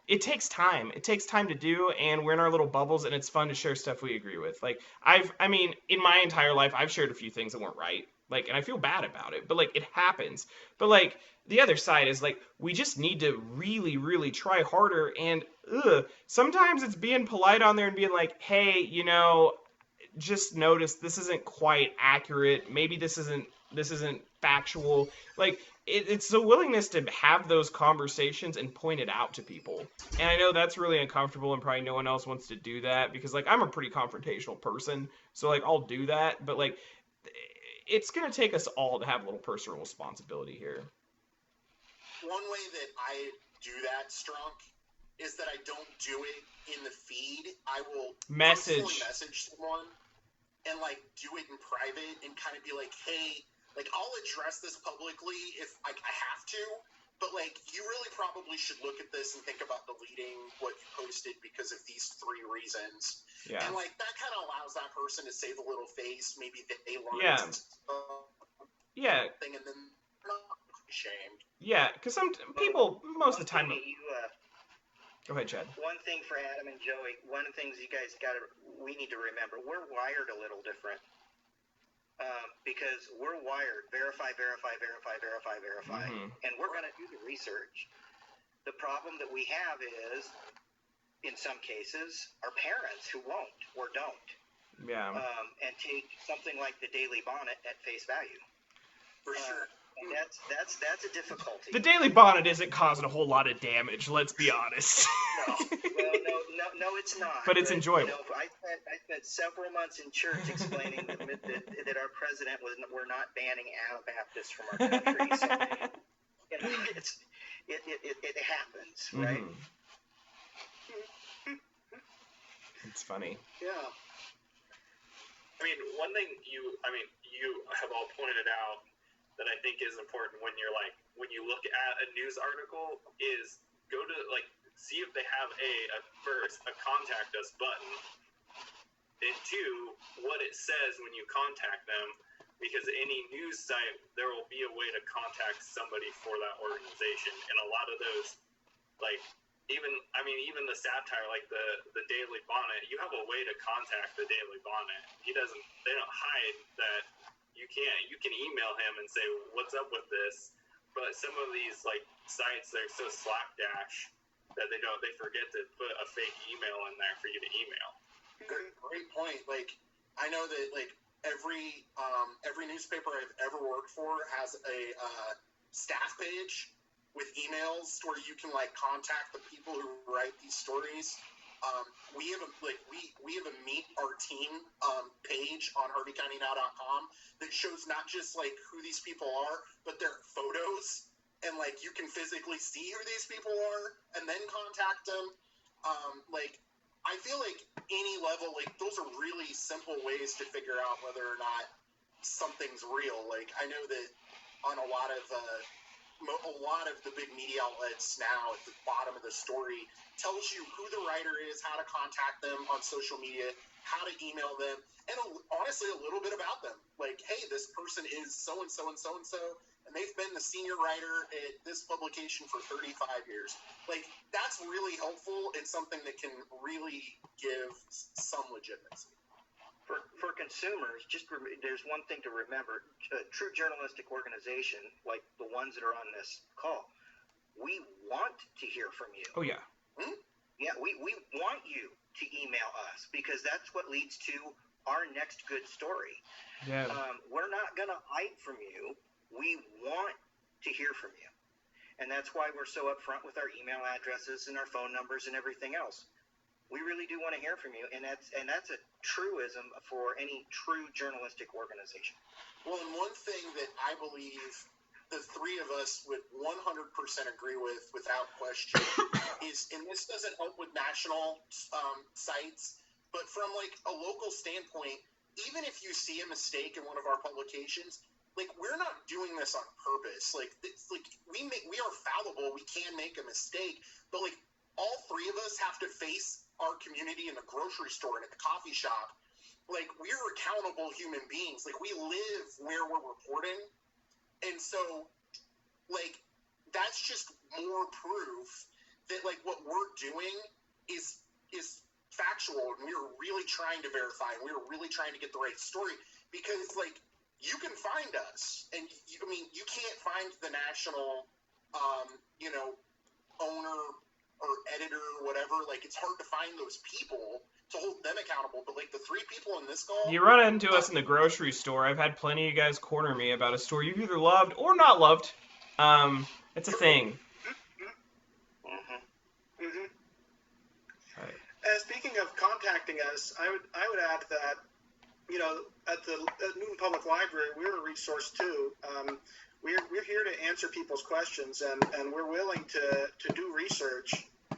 it takes time. It takes time to do, and we're in our little bubbles, and it's fun to share stuff we agree with. Like, in my entire life, I've shared a few things that weren't right. Like, and I feel bad about it, but, like, it happens. But, like, the other side is, like, we just need to really, really try harder, and, sometimes it's being polite on there and being like, hey, just notice this isn't quite accurate. Maybe this isn't factual. Like, it's the willingness to have those conversations and point it out to people. And I know that's really uncomfortable, and probably no one else wants to do that because, like, I'm a pretty confrontational person, so, like, I'll do that. But, like, it's gonna take us all to have a little personal responsibility here. One way that I do that, Strunk, is that I don't do it in the feed. I will message someone and, like, do it in private and kind of be like, hey, like, I'll address this publicly if I have to, but, like, you really probably should look at this and think about deleting what you posted because of these 3 reasons. Yeah. And, like, that kind of allows that person to save a little face. Maybe they learn something, and then they're not ashamed. Yeah, because some people, most of the time... Go ahead, Chad. One thing for Adam and Joey, one of the things you guys we need to remember, we're wired a little different. Because we're wired, verify. Mm-hmm. And we're going to do the research. The problem that we have is, in some cases, our parents who won't or don't. Yeah. And take something like the Daily Bonnet at face value. For sure. And that's a difficulty. The Daily Bonnet isn't causing a whole lot of damage, let's be honest. No, it's not. But it's enjoyable. I spent several months in church explaining that our president we're not banning Anabaptists from our country. So, it happens, right? Mm-hmm. It's funny. Yeah. I mean, one thing you have all pointed out that I think is important when you look at a news article is go to, like, see if they have first a contact us button, and 2, what it says when you contact them, because any news site, there will be a way to contact somebody for that organization. And a lot of those, like, even the satire, like the Daily Bonnet, you have a way to contact the Daily Bonnet. They don't hide that you can email him and say, what's up with this? But some of these, like, sites, they're so slapdash that they forget to put a fake email in there for you to email. Great point. Like, I know that, like, every newspaper I've ever worked for has a staff page with emails where you can, like, contact the people who write these stories. We have a meet our team page on harveycountynow.com that shows not just, like, who these people are, but their photos, and, like, you can physically see who these people are and then contact them. Like, I feel like any level, like, those are really simple ways to figure out whether or not something's real. Like, I know that on a lot of the big media outlets now, at the bottom of the story tells you who the writer is, how to contact them on social media, how to email them, and honestly a little bit about them. Like, hey, this person is so-and-so and so-and-so, and they've been the senior writer at this publication for 35 years. Like, that's really helpful and something that can really give some legitimacy. For consumers, there's one thing to remember. A true journalistic organization, like the ones that are on this call, we want to hear from you. Oh, yeah. Yeah, we want you to email us, because that's what leads to our next good story. Yeah. We're not going to hide from you. We want to hear from you. And that's why we're so upfront with our email addresses and our phone numbers and everything else. We really do want to hear from you, and that's a truism for any true journalistic organization. Well, and one thing that I believe the three of us would 100% agree with, without question, is, and this doesn't help with national sites, but from, like, a local standpoint, even if you see a mistake in one of our publications, like, we're not doing this on purpose. Like, it's like we are fallible. We can make a mistake, but, like, all three of us have to face our community in the grocery store and at the coffee shop. Like, we're accountable human beings. Like, we live where we're reporting. And so, like, that's just more proof that, like, what we're doing is factual, and we're really trying to verify, and we're really trying to get the right story, because, like, you can find us, and you can't find the national owner or editor or whatever. Like, it's hard to find those people to hold them accountable, but, like, the three people in this call, You run into us in the grocery store. I've had plenty of you guys corner me about a store you've either loved or not loved. It's a thing. Right. And speaking of contacting us, I would add that, at Newton Public Library, we're a resource too. We're here to answer people's questions, and we're willing to do research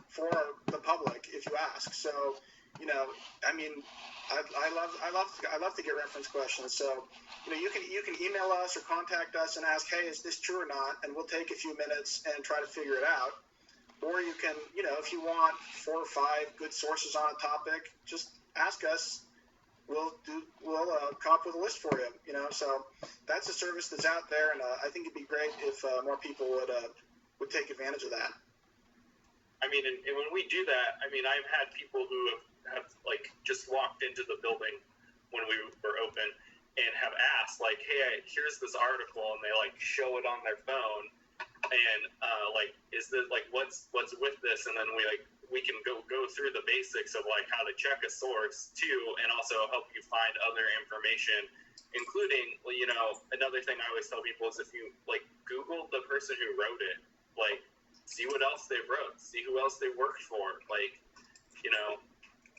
for the public if you ask. So, I love to get reference questions. So, you can email us or contact us and ask, hey, is this true or not? And we'll take a few minutes and try to figure it out. Or you can, if you want 4 or 5 good sources on a topic, just ask us. We'll come up with a list for you. So that's a service that's out there, and I think it'd be great if more people would take advantage of that. I mean, and when we do that, I mean, I've had people who have like just walked into the building when we were open and have asked, like, hey, here's this article, and they, like, show it on their phone, and like, is this, like, what's with this? And then we can go through the basics of, like, how to check a source too, and also help you find other information, including, another thing I always tell people is, if you, like, Google the person who wrote it, like, see what else they wrote, see who else they worked for, like,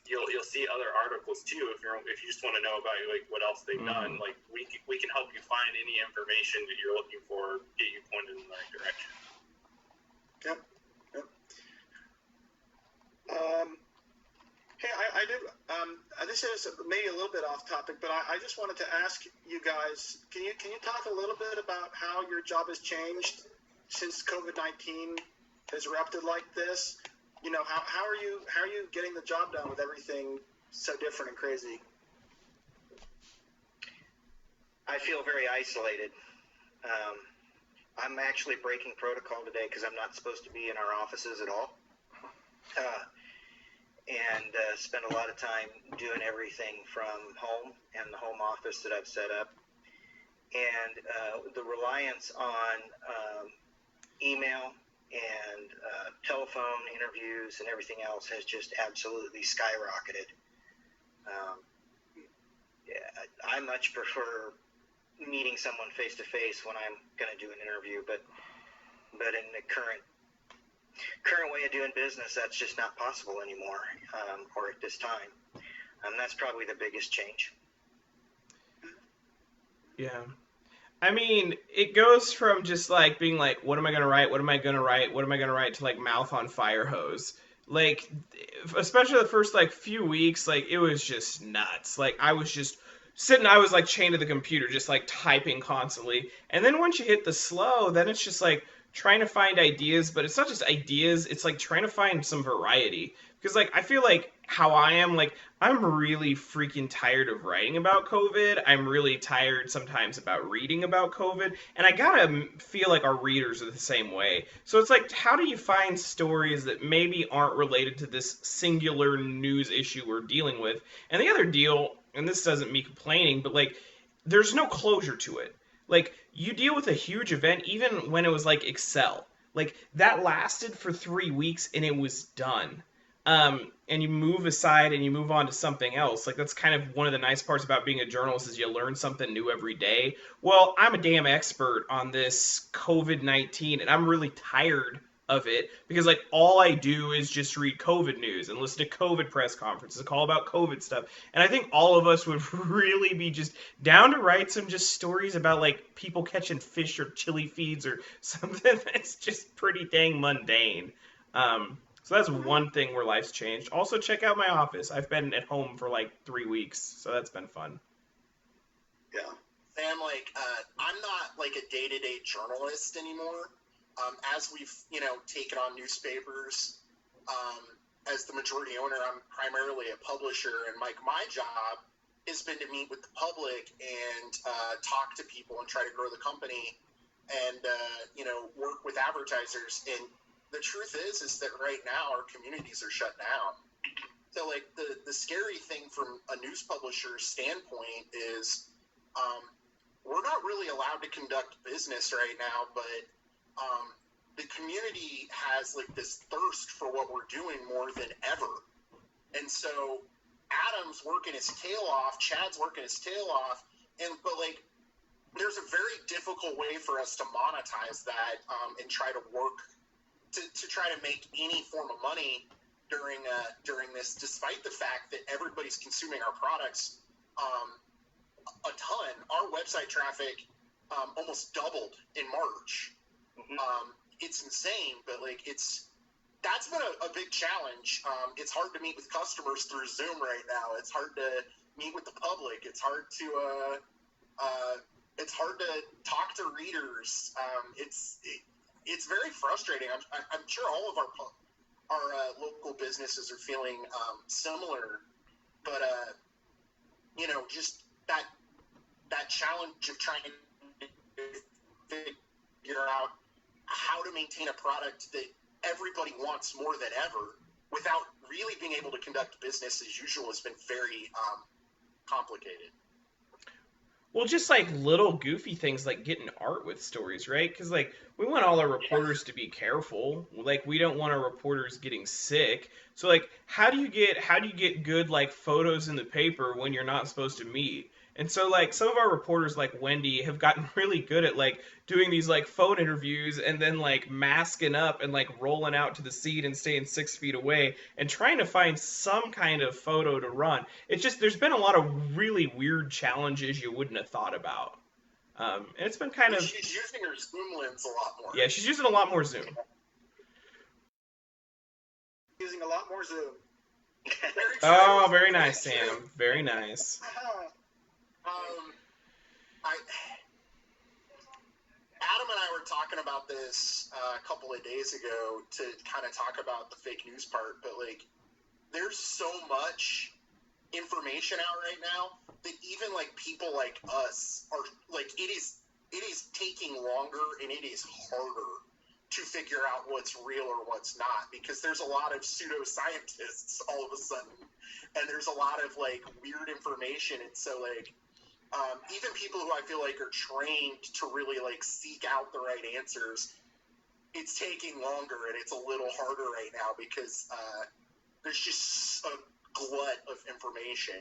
you'll see other articles too if you just want to know about, like, what else they've done. Like, we can help you find any information that you're looking for, get you pointed in the right direction. Yep. Hey, I did. This is maybe a little bit off topic, but I just wanted to ask you guys. Can you talk a little bit about how your job has changed since COVID-19 has erupted like this? How are you getting the job done with everything so different and crazy? I feel very isolated. I'm actually breaking protocol today because I'm not supposed to be in our offices at all. And spend a lot of time doing everything from home and the home office that I've set up. And the reliance on email and telephone interviews and everything else has just absolutely skyrocketed. I much prefer meeting someone face to face when I'm going to do an interview, but in the current way of doing business, that's just not possible anymore, or at this time. That's probably the biggest change. Yeah. I mean, it goes from just like being like, what am I gonna write? What am I gonna write? What am I gonna write? To like mouth on fire hose. Like, especially the first like few weeks, like it was just nuts. Like I was just sitting, I was like chained to the computer, just like typing constantly. And then once you hit the slow, then it's just like trying to find ideas, but it's not just ideas. It's like trying to find some variety. Because like I feel like how I am, like I'm really freaking tired of writing about COVID. I'm really tired sometimes about reading about COVID. And I gotta feel like our readers are the same way. So it's like, how do you find stories that maybe aren't related to this singular news issue we're dealing with? And the other deal, and this doesn't me complaining, but like, there's no closure to it. Like, you deal with a huge event, even when it was like Excel. Like, that lasted for 3 weeks and it was done. And you move aside and you move on to something else. Like that's kind of one of the nice parts about being a journalist is you learn something new every day. Well, I'm a damn expert on this COVID-19 and I'm really tired of it because like all I do is just read COVID news and listen to COVID press conferences, call about COVID stuff. And I think all of us would really be just down to write some just stories about like people catching fish or chili feeds or something that's just pretty dang mundane. So that's one thing where life's changed. Also, check out my office. I've been at home for like 3 weeks, so that's been fun. Yeah. Sam, like, I'm not like a day-to-day journalist anymore. As we've, taken on newspapers, as the majority owner, I'm primarily a publisher, and like my job has been to meet with the public and talk to people and try to grow the company and, work with advertisers. And the truth is that right now our communities are shut down. So like the scary thing from a news publisher's standpoint is we're not really allowed to conduct business right now, but the community has like this thirst for what we're doing more than ever. And so Adam's working his tail off, Chad's working his tail off, but like there's a very difficult way for us to monetize that and try to work to try to make any form of money during this, despite the fact that everybody's consuming our products a ton. Our website traffic almost doubled in March. Mm-hmm. It's insane, but like that's been a big challenge. It's hard to meet with customers through Zoom right now. It's hard to meet with the public. It's hard to talk to readers. It's very frustrating. I'm sure all of our local businesses are feeling similar, but just that challenge of trying to figure out how to maintain a product that everybody wants more than ever without really being able to conduct business as usual has been very complicated. Well, just like little goofy things like getting art with stories, right? Because like we want all our reporters to be careful. Like we don't want our reporters getting sick. So like how do you get good like photos in the paper when you're not supposed to meet? And so like some of our reporters like Wendy have gotten really good at like doing these like phone interviews and then like masking up and like rolling out to the seat and staying 6 feet away and trying to find some kind of photo to run. It's just there's been a lot of really weird challenges you wouldn't have thought about. And it's been kind of... She's using her Zoom lens a lot more. Yeah, she's using a lot more Zoom. Using a lot more Zoom. Oh, very nice, Sam. Very nice. Adam and I were talking about this a couple of days ago to kind of talk about the fake news part, but like there's so much information out right now that even like people like us are like it is taking longer and it is harder to figure out what's real or what's not, because there's a lot of pseudoscientists all of a sudden, and there's a lot of like weird information, and so like even people who I feel like are trained to really like seek out the right answers, it's taking longer and it's a little harder right now because there's just a glut of information.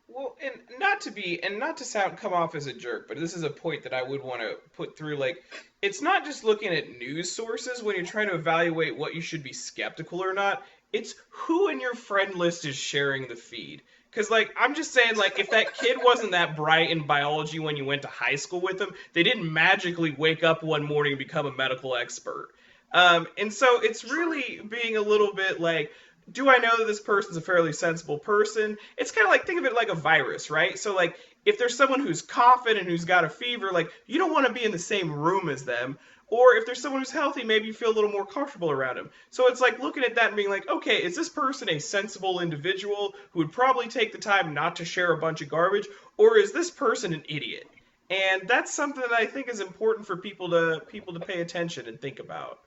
Well, and not to come off as a jerk, but this is a point that I would want to put through. Like, it's not just looking at news sources when you're trying to evaluate what you should be skeptical or not. It's who in your friend list is sharing the feed. Because, like, I'm just saying, like, if that kid wasn't that bright in biology when you went to high school with them, they didn't magically wake up one morning and become a medical expert. And so it's really being a little bit like, do I know that this person's a fairly sensible person? It's kind of like, think of it like a virus, right? So, like, if there's someone who's coughing and who's got a fever, like, you don't want to be in the same room as them. Or if there's someone who's healthy, maybe you feel a little more comfortable around him. So it's like looking at that and being like, okay, is this person a sensible individual who would probably take the time not to share a bunch of garbage? Or is this person an idiot? And that's something that I think is important for people to pay attention and think about.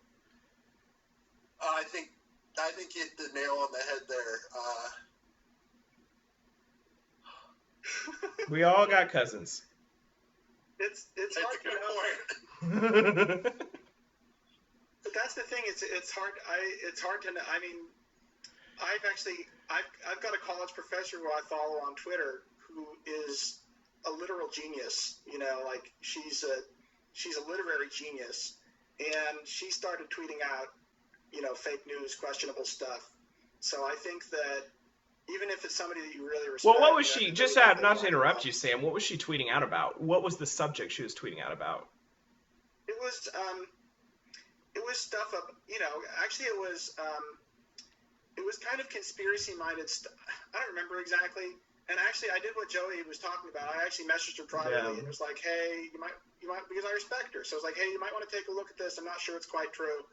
I think you hit the nail on the head there. We all got cousins. It's That's hard a good to know. point. But that's the thing. It's hard. It's hard to know. I mean, I've got a college professor who I follow on Twitter who is a literal genius. You know, like she's a literary genius, and she started tweeting out, you know, fake news, questionable stuff. So I think that even if it's somebody that you really respect. Well, what was she? Just not to interrupt you, Sam. What was she tweeting out about? What was the subject she was tweeting out about? It was stuff of, you know, actually it was kind of conspiracy-minded stuff. I don't remember exactly. And actually, I did what Joey was talking about. I actually messaged her privately and was like, "Hey, you might, because I respect her. So I was like, "Hey, you might want to take a look at this. I'm not sure it's quite true."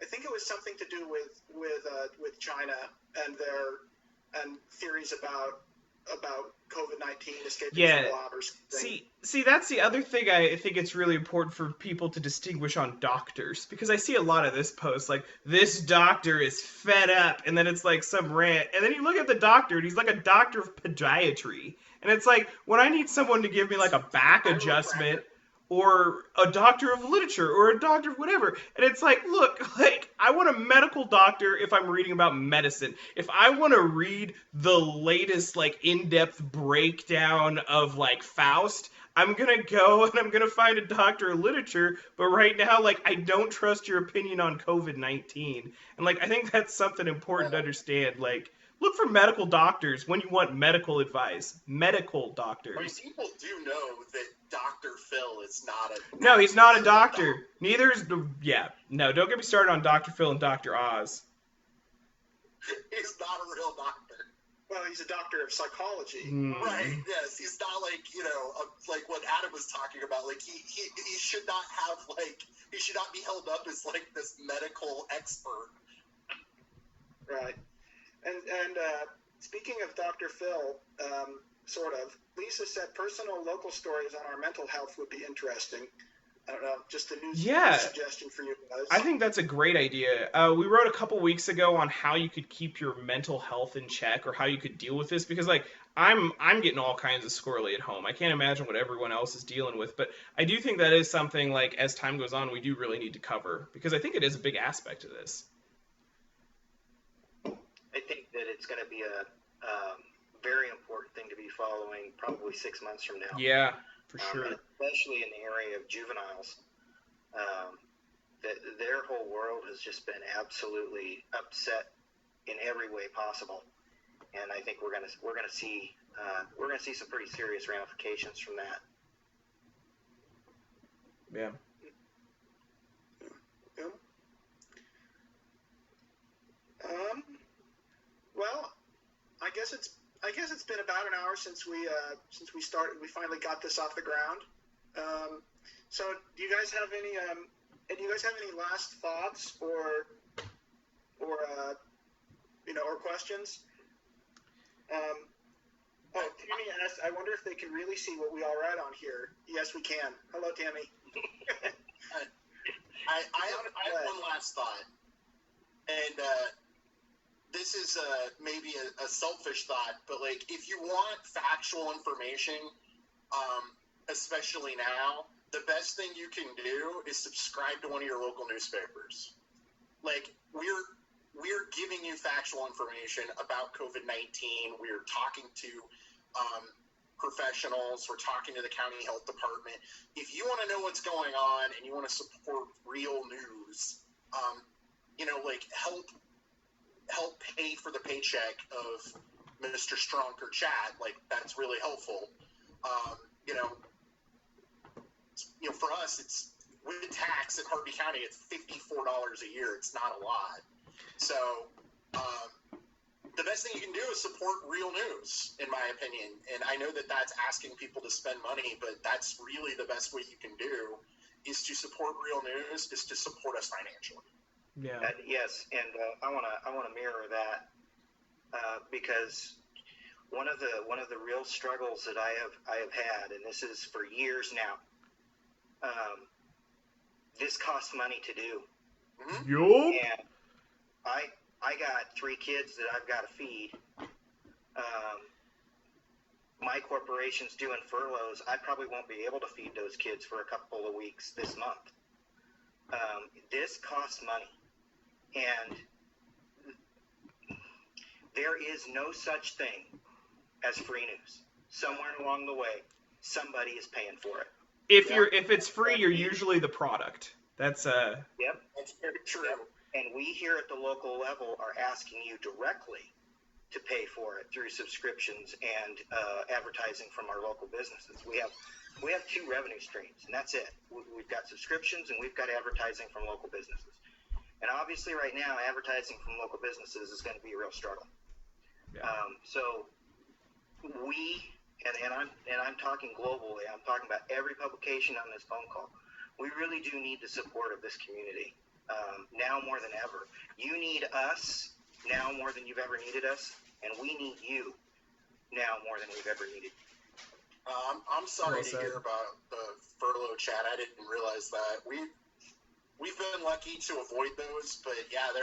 I think it was something to do with China and their theories about COVID-19 escaping from the lab or something. See, that's the other thing I think it's really important for people to distinguish on doctors, because I see a lot of this post like, this doctor is fed up, and then it's like some rant, and then you look at the doctor and he's like a doctor of podiatry, and it's like, when I need someone to give me like a back adjustment, or a doctor of literature, or a doctor of whatever. And it's like, look, like, I want a medical doctor if I'm reading about medicine. If I want to read the latest, like, in-depth breakdown of, like, Faust, I'm gonna go and I'm gonna find a doctor of literature, but right now, like, I don't trust your opinion on COVID-19. And, like, I think that's something important to understand, like, look for medical doctors when you want medical advice. Medical doctors. I mean, people do know that Dr. Phil is not a... No, he's not a doctor. Neither is... Yeah. No, don't get me started on Dr. Phil and Dr. Oz. He's not a real doctor. Well, he's a doctor of psychology. Right, yes. He's not like, you know, like what Adam was talking about. Like, he should not have, like... He should not be held up as, like, this medical expert. Right. And speaking of Dr. Phil, sort of, Lisa said personal local stories on our mental health would be interesting. I don't know, just a new suggestion for you guys. I think that's a great idea. We wrote a couple weeks ago on how you could keep your mental health in check, or how you could deal with this, because like I'm getting all kinds of squirrely at home. I can't imagine what everyone else is dealing with, but I do think that is something, like, as time goes on, we do really need to cover, because I think it is a big aspect of this. I think that it's going to be a very important thing to be following probably 6 months from now. Yeah, for sure. Especially in the area of juveniles. That their whole world has just been absolutely upset in every way possible. And I think we're going to see some pretty serious ramifications from that. Yeah. Well, I guess it's been about an hour since we started. We finally got this off the ground. So, do you guys have any last thoughts or questions? Oh, Tammy asked, I wonder if they can really see what we all write on here. Yes, we can. Hello, Tammy. I have one last thought, and this is maybe a selfish thought, but like if you want factual information, especially now, the best thing you can do is subscribe to one of your local newspapers. Like we're giving you factual information about COVID-19. We're talking to professionals. We're talking to the county health department. If you want to know what's going on and you want to support real news, like help pay for the paycheck of Mr. Strunk or Chad. Like that's really helpful. For us, it's with tax in Harvey County, it's $54 a year. It's not a lot. So the best thing you can do is support real news, in my opinion. And I know that that's asking people to spend money, but that's really the best way you can do is to support real news, is to support us financially. Yeah. Yes, and I want to mirror that because one of the real struggles that I have had, and this is for years now. This costs money to do. Mm-hmm. Yup. And I got 3 kids that I've got to feed. My corporation's doing furloughs. I probably won't be able to feed those kids for a couple of weeks this month. This costs money. And there is no such thing as free news. Somewhere along the way, somebody is paying for it. If it's free, you're usually the product. That's Yep. That's very true. And we here at the local level are asking you directly to pay for it through subscriptions and advertising from our local businesses. We have 2 revenue streams, and that's it. We've got subscriptions and we've got advertising from local businesses. And obviously, right now, advertising from local businesses is going to be a real struggle. Yeah. So we, and I'm talking globally. I'm talking about every publication on this phone call. We really do need the support of this community now more than ever. You need us now more than you've ever needed us, and we need you now more than we've ever needed. I'm sorry to hear about the furlough, Chad. I didn't realize that. We've been lucky to avoid those, but yeah, a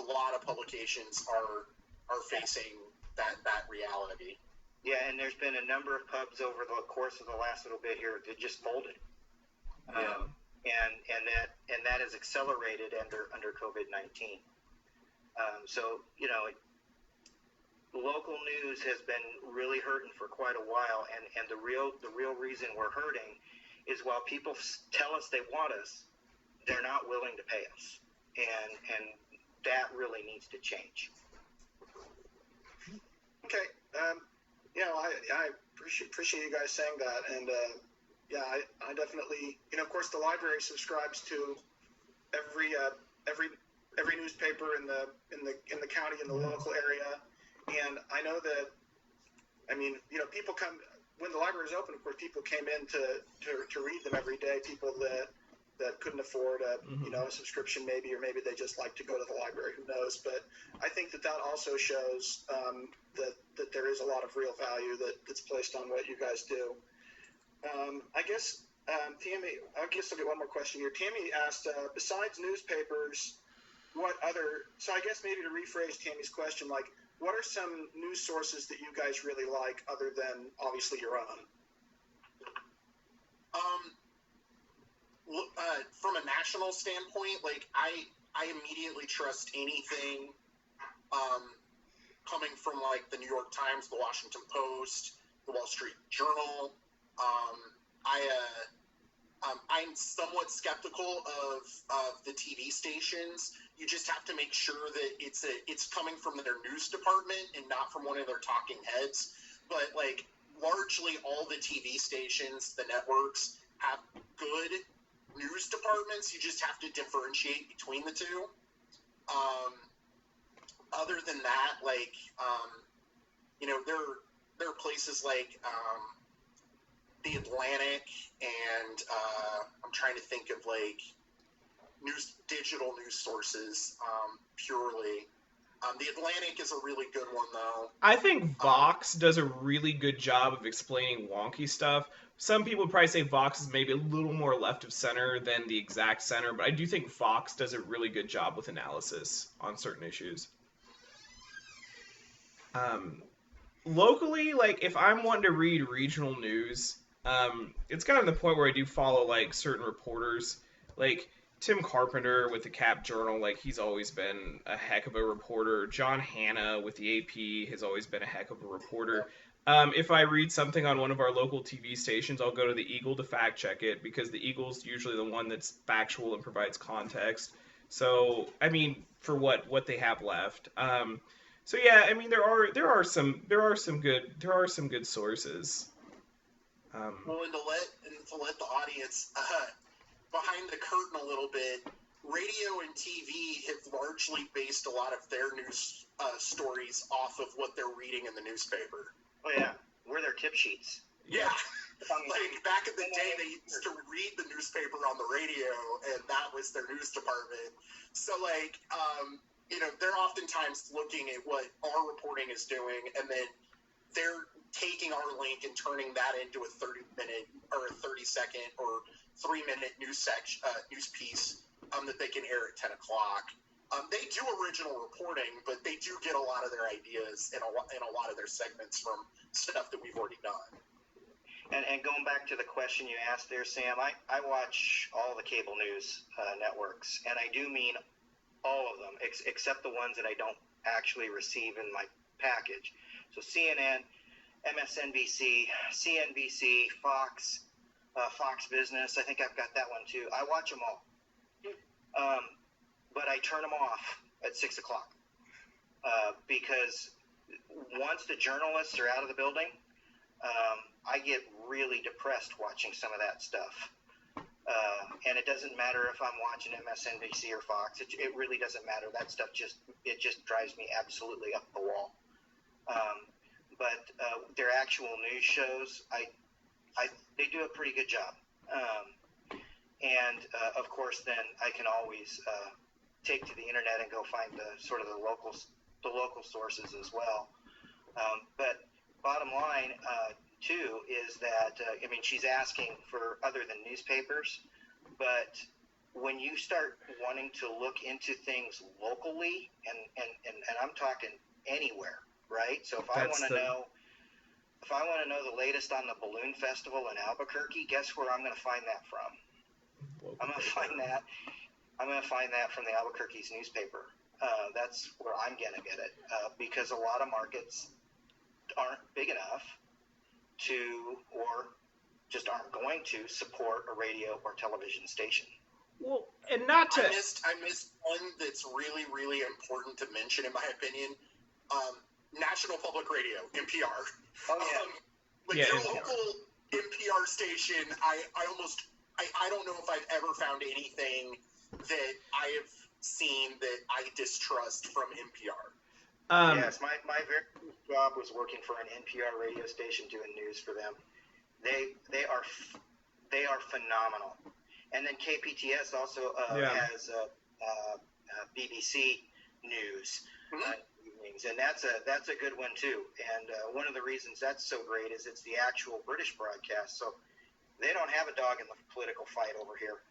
lot of publications are facing that reality. Yeah, and there's been a number of pubs over the course of the last little bit here that just folded. Yeah. And that has accelerated under COVID-19. So local news has been really hurting for quite a while, and the real reason we're hurting is while people tell us they want us, they're not willing to pay us, and that really needs to change. Okay. I appreciate you guys saying that, and I definitely, of course, the library subscribes to every newspaper in the county, in the local area, and I know that, people come when the library is open. Of course, people came in to read them every day. People that couldn't afford a subscription, maybe, or maybe they just like to go to the library. Who knows? But I think that also shows that there is a lot of real value that's placed on what you guys do. I guess, Tammy, I'll get one more question here. Tammy asked, besides newspapers, what other? So I guess maybe to rephrase Tammy's question, like, what are some news sources that you guys really like, other than obviously your own? From a national standpoint, like I immediately trust anything coming from like the New York Times, the Washington Post, the Wall Street Journal. I'm somewhat skeptical of the TV stations. You just have to make sure that it's coming from their news department and not from one of their talking heads. But like largely all the TV stations, the networks, have good news departments. You just have to differentiate between the two. Other than that, like there are places like the Atlantic, and I'm trying to think of like digital news sources purely. The Atlantic is a really good one, though. I think Vox does a really good job of explaining wonky stuff. Some people would probably say Vox is maybe a little more left of center than the exact center, but I do think Vox does a really good job with analysis on certain issues. Locally, like if I'm wanting to read regional news, it's kind of the point where I do follow like certain reporters, like Tim Carpenter with the Cap Journal. Like he's always been a heck of a reporter. John Hanna with the AP has always been a heck of a reporter. If I read something on one of our local TV stations, I'll go to the Eagle to fact check it because the Eagle's usually the one that's factual and provides context. So I mean, for what they have left. So yeah, I mean there are some good sources. Well, and to let the audience behind the curtain a little bit, radio and TV have largely based a lot of their news stories off of what they're reading in the newspaper. Oh yeah, we're their tip sheets. Yeah. Like back in the day, they used to read the newspaper on the radio, and that was their news department. So like, they're oftentimes looking at what our reporting is doing, and then they're taking our link and turning that into a 30-minute or a 30-second or 3-minute news piece that they can air at 10 o'clock. They do original reporting, but they do get a lot of their ideas and a lot of their segments from stuff that we've already done. And going back to the question you asked there, Sam, I watch all the cable news networks, and I do mean all of them, except the ones that I don't actually receive in my package. So CNN, MSNBC, CNBC, Fox, Fox Business. I think I've got that one too. I watch them all, but I turn them off at 6 o'clock because once the journalists are out of the building, I get really depressed watching some of that stuff. And it doesn't matter if I'm watching MSNBC or Fox. It really doesn't matter. That stuff just drives me absolutely up the wall. But their actual news shows, they do a pretty good job. And of course, then I can always take to the internet and go find the local sources as well. But bottom line, too, is that she's asking for other than newspapers, but when you start wanting to look into things locally, and I'm talking anywhere, right? So if I want to know the latest on the balloon festival in Albuquerque, guess where I'm going to find that from? I'm going to find that from the Albuquerque's newspaper. That's where I'm going to get it because a lot of markets aren't big enough to, or just aren't going to support a radio or television station. Well, and not to... I missed one that's really, really important to mention, in my opinion. National Public Radio, NPR. Oh, yeah. Your local NPR station, I don't know if I've ever found anything that I have seen that I distrust from NPR. Yes, my very first job was working for an NPR radio station doing news for them. They are phenomenal. And then KPTS also has BBC News evenings, and that's a good one too. And one of the reasons that's so great is it's the actual British broadcast, so they don't have a dog in the political fight over here.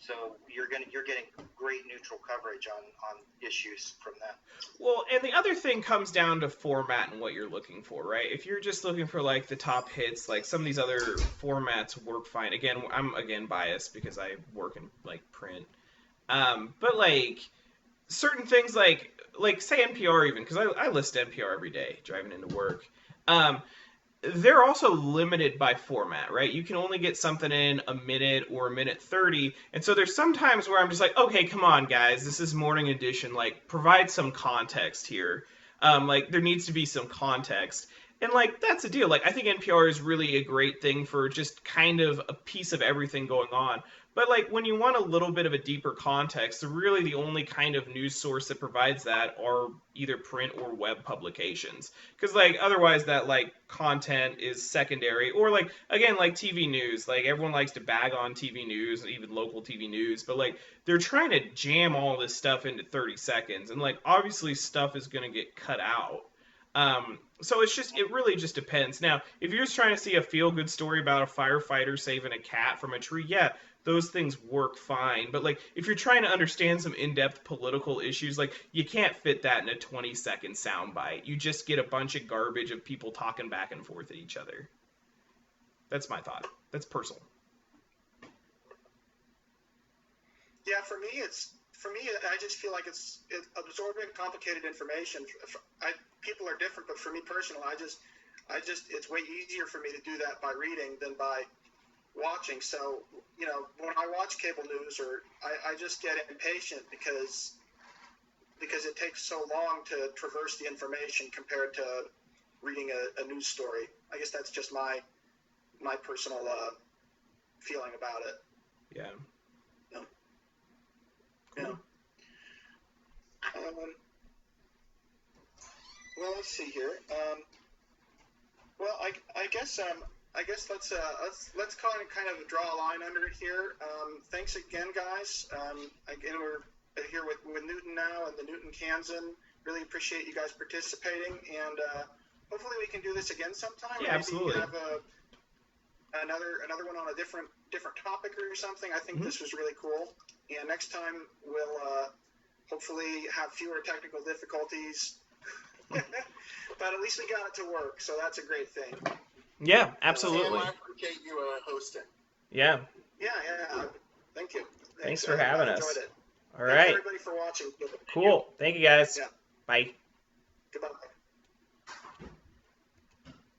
So you're getting great neutral coverage on issues from them. Well, and the other thing comes down to format and what you're looking for, right? If you're just looking for like the top hits, like some of these other formats work fine. Again, I'm biased because I work in like print. But like certain things like say NPR even, because I listen to NPR every day driving into work. They're also limited by format, right? You can only get something in a minute or a minute 30. And so there's some times where I'm just like, okay, come on, guys. This is morning edition. Like, provide some context here. Like, there needs to be some context. And, like, that's the deal. Like, I think NPR is really a great thing for just kind of a piece of everything going on. But, like, when you want a little bit of a deeper context, really the only kind of news source that provides that are either print or web publications. Because, like, otherwise that, like, content is secondary. Or, like, again, like TV news. Like, everyone likes to bag on TV news, even local TV news. But, like, they're trying to jam all this stuff into 30 seconds. And, like, obviously stuff is going to get cut out. So it really just depends. Now, if you're just trying to see a feel-good story about a firefighter saving a cat from a tree, yeah, those things work fine. But, like, if you're trying to understand some in-depth political issues, like, you can't fit that in a 20-second soundbite. You just get a bunch of garbage of people talking back and forth at each other. That's my thought. That's personal. Yeah, for me, I just feel like it's absorbing complicated information. People are different, but for me personally, it's way easier for me to do that by reading than by watching. So, when I watch cable news, or I just get impatient because it takes so long to traverse the information compared to reading a news story. I guess that's just my personal feeling about it. Yeah. Yeah. Well, let's see here. Well, I guess let's kind of draw a line under it here. Thanks again, guys. Again, we're here with Newton now and the Newton Kansan. Really appreciate you guys participating, and hopefully we can do this again sometime. Yeah, absolutely. Maybe have another one on a different topic or something. I think this was really cool. And next time we'll hopefully have fewer technical difficulties. But at least we got it to work, so that's a great thing. Yeah, absolutely. Sam, I appreciate you hosting. Yeah. Yeah. Thank you. Thanks for having us. Enjoyed it. All Thanks right. everybody for watching. Cool. Thank you, guys. Yeah. Bye. Goodbye.